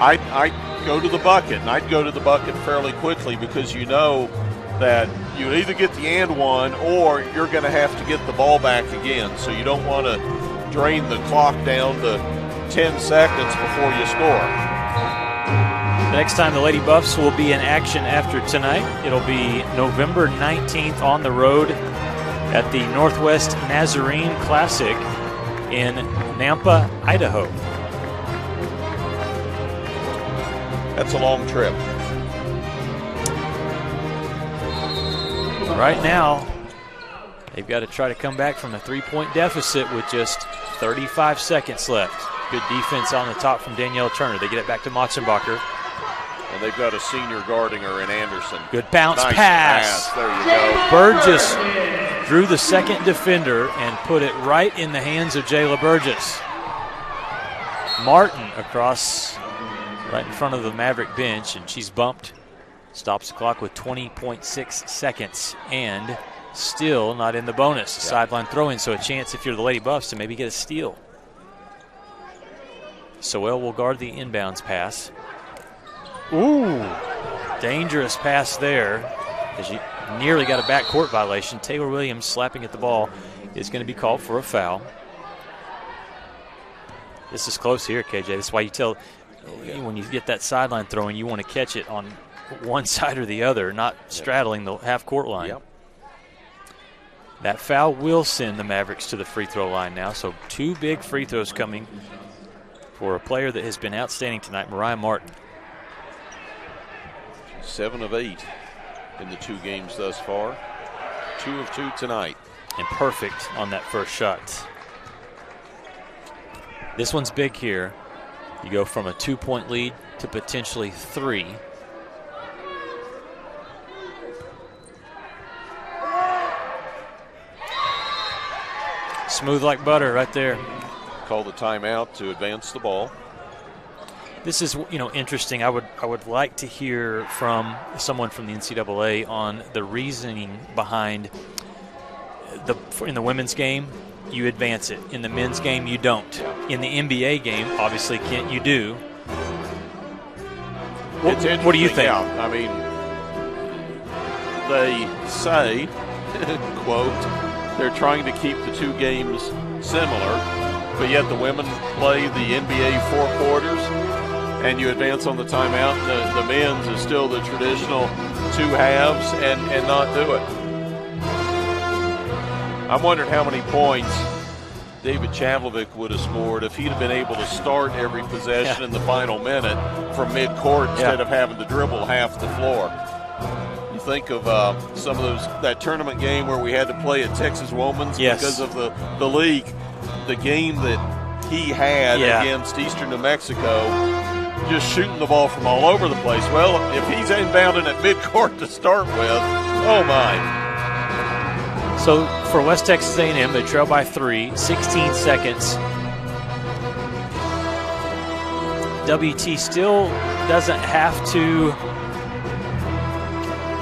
B: I'd go to the bucket, and I'd go to the bucket fairly quickly because you know that you either get the and one or you're going to have to get the ball back again. So you don't want to drain the clock down to 10 seconds before you score.
A: The next time the Lady Buffs will be in action after tonight, it'll be November 19th on the road at the Northwest Nazarene Classic in Nampa, Idaho.
B: That's a long trip.
A: Right now, they've got to try to come back from a 3-point deficit with just 35 seconds left. Good defense on the top from Danielle Turner. They get it back to Motzenbacher.
B: And they've got a senior guarding her in Anderson.
A: Good bounce
B: Nice
A: pass.
B: There you go.
A: Burgess drew the second defender and put it right in the hands of Jayla Burgess. Martin across right in front of the Maverick bench, and she's bumped. Stops the clock with 20.6 seconds and still not in the bonus. Sideline throw-in, so a chance if you're the Lady Buffs to maybe get a steal. Sowell will guard the inbounds pass. Ooh, dangerous pass there as you nearly got a backcourt violation. Taylor Williams slapping at the ball is going to be called for a foul. This is close here, KJ. That's why you tell when you get that sideline throwing, you want to catch it on one side or the other, not straddling the half-court line.
B: Yep.
A: That foul will send the Mavericks to the free throw line now, so 2 big free throws coming for a player that has been outstanding tonight, Mariah Martin.
B: 7 of 8 in the 2 games thus far. 2 of 2 tonight.
A: And perfect on that first shot. This one's big here. You go from a 2-point lead to potentially 3. Smooth like butter right there.
B: Call the timeout to advance the ball.
A: This is, interesting. I would like to hear from someone from the NCAA on the reasoning behind in the women's game, you advance it. In the men's game, you don't. In the NBA game, obviously, Kent, you do. What do you think?
B: Yeah, I mean, they say, quote, they're trying to keep the 2 games similar, but yet the women play the NBA 4 quarters, and you advance on the timeout. The men's is still the traditional 2 halves and not do it. I'm wondering how many points David Chavlovic would have scored if he'd have been able to start every possession in the final minute from midcourt instead of having to dribble half the floor. You think of some of that tournament game where we had to play at Texas Women's because of the league. The game that he had against Eastern New Mexico, just shooting the ball from all over the place. Well, if he's inbounding at midcourt to start with, oh my.
A: So for West Texas A&M, they trail by 3, 16 seconds. WT still doesn't have to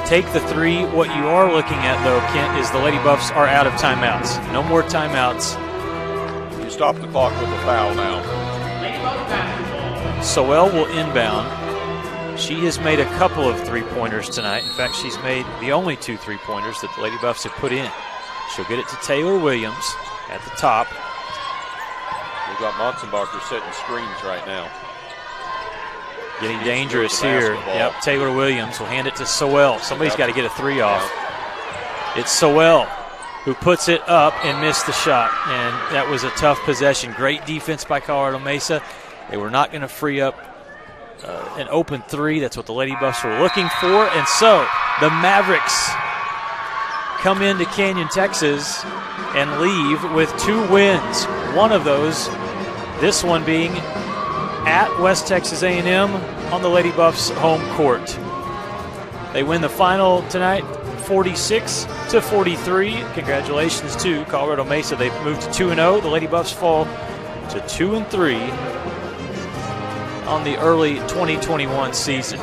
A: take the 3. What you are looking at, though, Kent, is the Lady Buffs are out of timeouts. No more timeouts.
B: You stop the clock with a foul now.
A: Sowell will inbound. She has made a couple of 3-pointers tonight. In fact, she's made the only 2 3-pointers that the Lady Buffs have put in. She'll get it to Taylor Williams at the top.
B: We've got Motzenbacher setting screens right now.
A: Getting dangerous here. Yep, Taylor Williams will hand it to Sowell. Somebody's got to get a 3 off. It's Sowell who puts it up and missed the shot. And that was a tough possession. Great defense by Colorado Mesa. They were not going to free up an open 3. That's what the Lady Buffs were looking for. And so the Mavericks come into Canyon, Texas, and leave with 2 wins. One of those, this one being at West Texas A&M on the Lady Buffs home court. They win the final tonight, 46-43. Congratulations to Colorado Mesa. They've moved to 2-0. The Lady Buffs fall to 2-3 on the early 2021 season.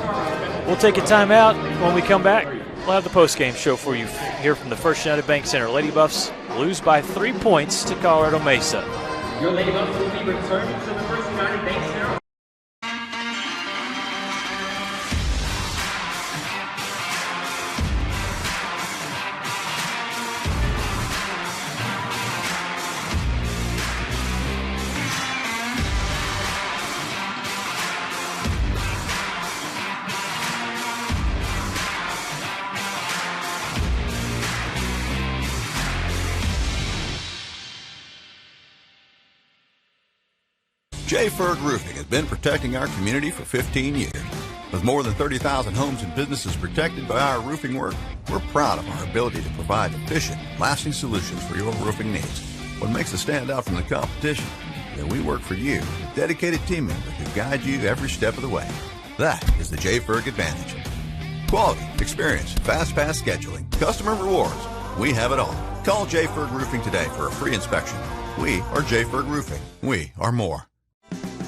A: We'll take a timeout. When we come back, we'll have the post-game show for you here from the First United Bank Center. Lady Buffs lose by 3 points to Colorado Mesa.
F: Your Lady Buffs will be returning to the First United Bank Center.
E: J. Ferg Roofing has been protecting our community for 15 years. With more than 30,000 homes and businesses protected by our roofing work, we're proud of our ability to provide efficient, lasting solutions for your roofing needs. What makes us stand out from the competition? That we work for you with dedicated team members who guide you every step of the way. That is the J. Ferg advantage. Quality, experience, fast pass scheduling, customer rewards. We have it all. Call J. Ferg Roofing today for a free inspection. We are J. Ferg Roofing. We are more.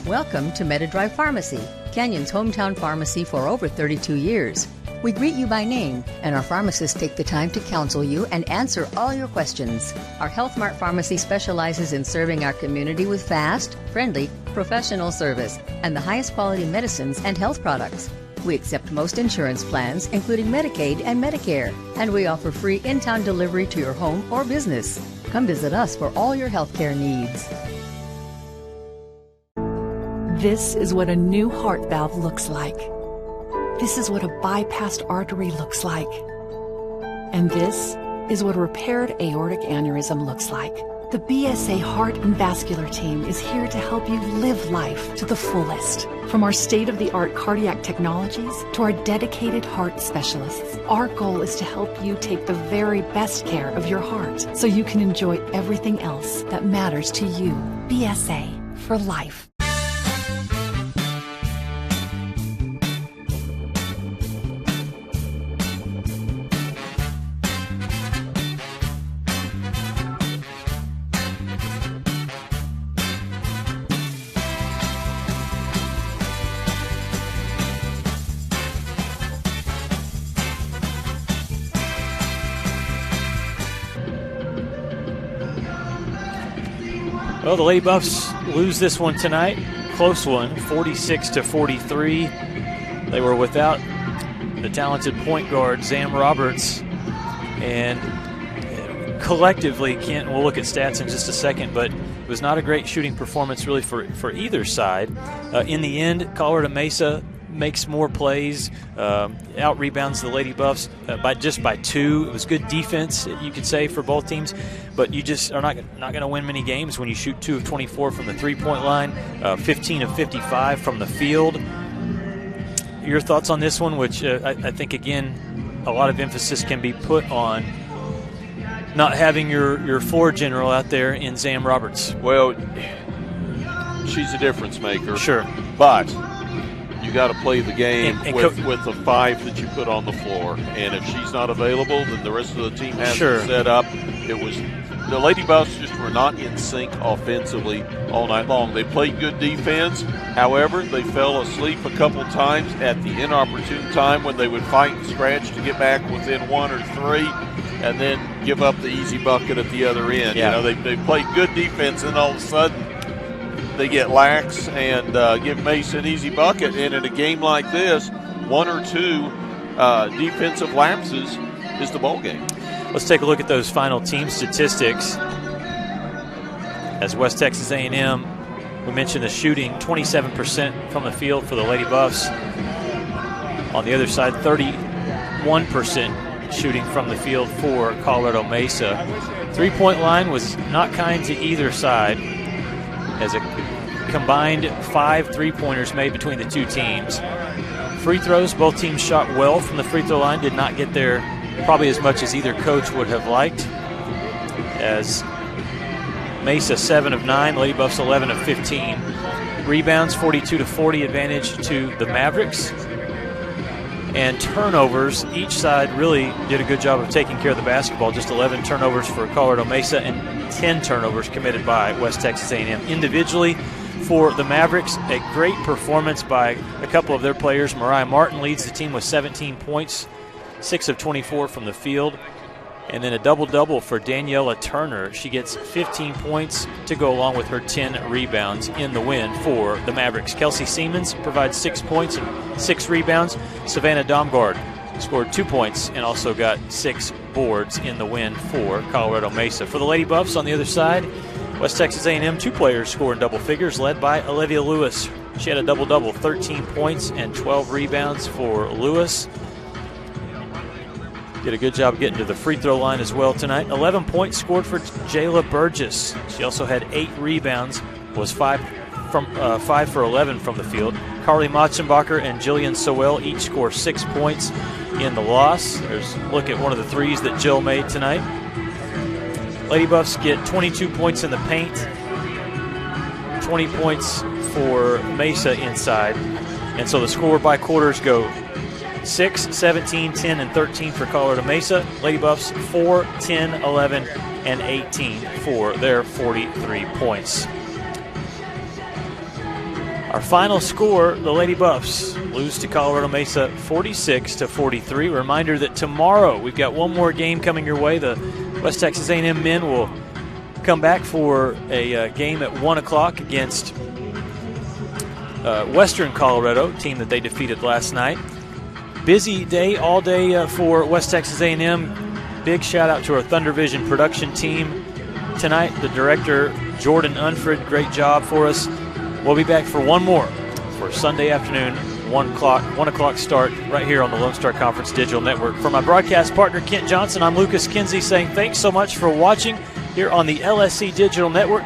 S: Welcome to MetaDrive Pharmacy, Canyon's hometown pharmacy for over 32 years. We greet you by name, and our pharmacists take the time to counsel you and answer all your questions. Our Health Mart Pharmacy specializes in serving our community with fast, friendly, professional service and the highest quality medicines and health products. We accept most insurance plans, including Medicaid and Medicare, and we offer free in-town delivery to your home or business. Come visit us for all your healthcare needs.
I: This is what a new heart valve looks like. This is what a bypassed artery looks like. And this is what a repaired aortic aneurysm looks like. The BSA Heart and Vascular Team is here to help you live life to the fullest. From our state-of-the-art cardiac technologies to our dedicated heart specialists, our goal is to help you take the very best care of your heart so you can enjoy everything else that matters to you. BSA for life.
A: Well, the Lady Buffs lose this one tonight. Close one, 46-43. They were without the talented point guard, Zam Roberts. And collectively, Kent, we'll look at stats in just a second, but it was not a great shooting performance really for either side. In the end, Colorado Mesa makes more plays, out-rebounds the Lady Buffs by 2. It was good defense, you could say, for both teams, but you just are not going to win many games when you shoot 2 of 24 from the three-point line, 15 of 55 from the field. Your thoughts on this one, which I think, again, a lot of emphasis can be put on not having your floor general out there in Zam Roberts.
B: Well, she's a difference maker.
A: Sure.
B: But you got to play the game
A: and
B: with the 5 that you put on the floor. And if she's not available, then the rest of the team has
A: Sure.
B: to set up. The Lady Buffs just were not in sync offensively all night long. They played good defense. However, they fell asleep a couple times at the inopportune time when they would fight and scratch to get back within 1 or 3 and then give up the easy bucket at the other end.
A: Yeah.
B: You know, they played good defense, and all of a sudden they get lax and give Mesa an easy bucket. And in a game like this, 1 or 2 defensive lapses is the ball game.
A: Let's take a look at those final team statistics. As West Texas A&M, we mentioned the shooting, 27% from the field for the Lady Buffs. On the other side, 31% shooting from the field for Colorado Mesa. Three-point line was not kind to either side, as a combined 5 three-pointers made between the two teams. Free throws, both teams shot well from the free throw line, did not get there probably as much as either coach would have liked, as Mesa 7 of 9, Lady Buffs 11 of 15. Rebounds, 42-40 advantage to the Mavericks. And turnovers, each side really did a good job of taking care of the basketball. Just 11 turnovers for Colorado Mesa and 10 turnovers committed by West Texas A&M. Individually, for the Mavericks, a great performance by a couple of their players. Mariah Martin leads the team with 17 points, 6 of 24 from the field. And then a double-double for Daniela Turner. She gets 15 points to go along with her 10 rebounds in the win for the Mavericks. Kelsey Siemens provides 6 points and 6 rebounds. Savannah Domgard scored 2 points and also got 6 boards in the win for Colorado Mesa. For the Lady Buffs on the other side, West Texas A&M, 2 players scored in double figures, led by Olivia Lewis. She had a double-double, 13 points and 12 rebounds for Lewis. Did a good job getting to the free throw line as well tonight. 11 points scored for Jayla Burgess. She also had 8 rebounds, was 5 for 11 from the field. Carly Matzenbacher and Jillian Sowell each score 6 points in the loss. There's a look at one of the threes that Jill made tonight. Lady Buffs get 22 points in the paint, 20 points for Mesa inside. And so the score by quarters go 6, 17, 10, and 13 for Colorado Mesa. Lady Buffs 4, 10, 11, and 18 for their 43 points. Our final score, the Lady Buffs lose to Colorado Mesa 46-43. Reminder that tomorrow we've got one more game coming your way. The West Texas A&M men will come back for a game at 1 o'clock against Western Colorado, team that they defeated last night. Busy day, all day for West Texas A&M. Big shout out to our Thunder Vision production team tonight. The director, Jordan Unfred, great job for us. We'll be back for one more for Sunday afternoon, 1 o'clock start right here on the Lone Star Conference Digital Network. For my broadcast partner, Kent Johnson, I'm Lucas Kinsey saying thanks so much for watching here on the LSC Digital Network.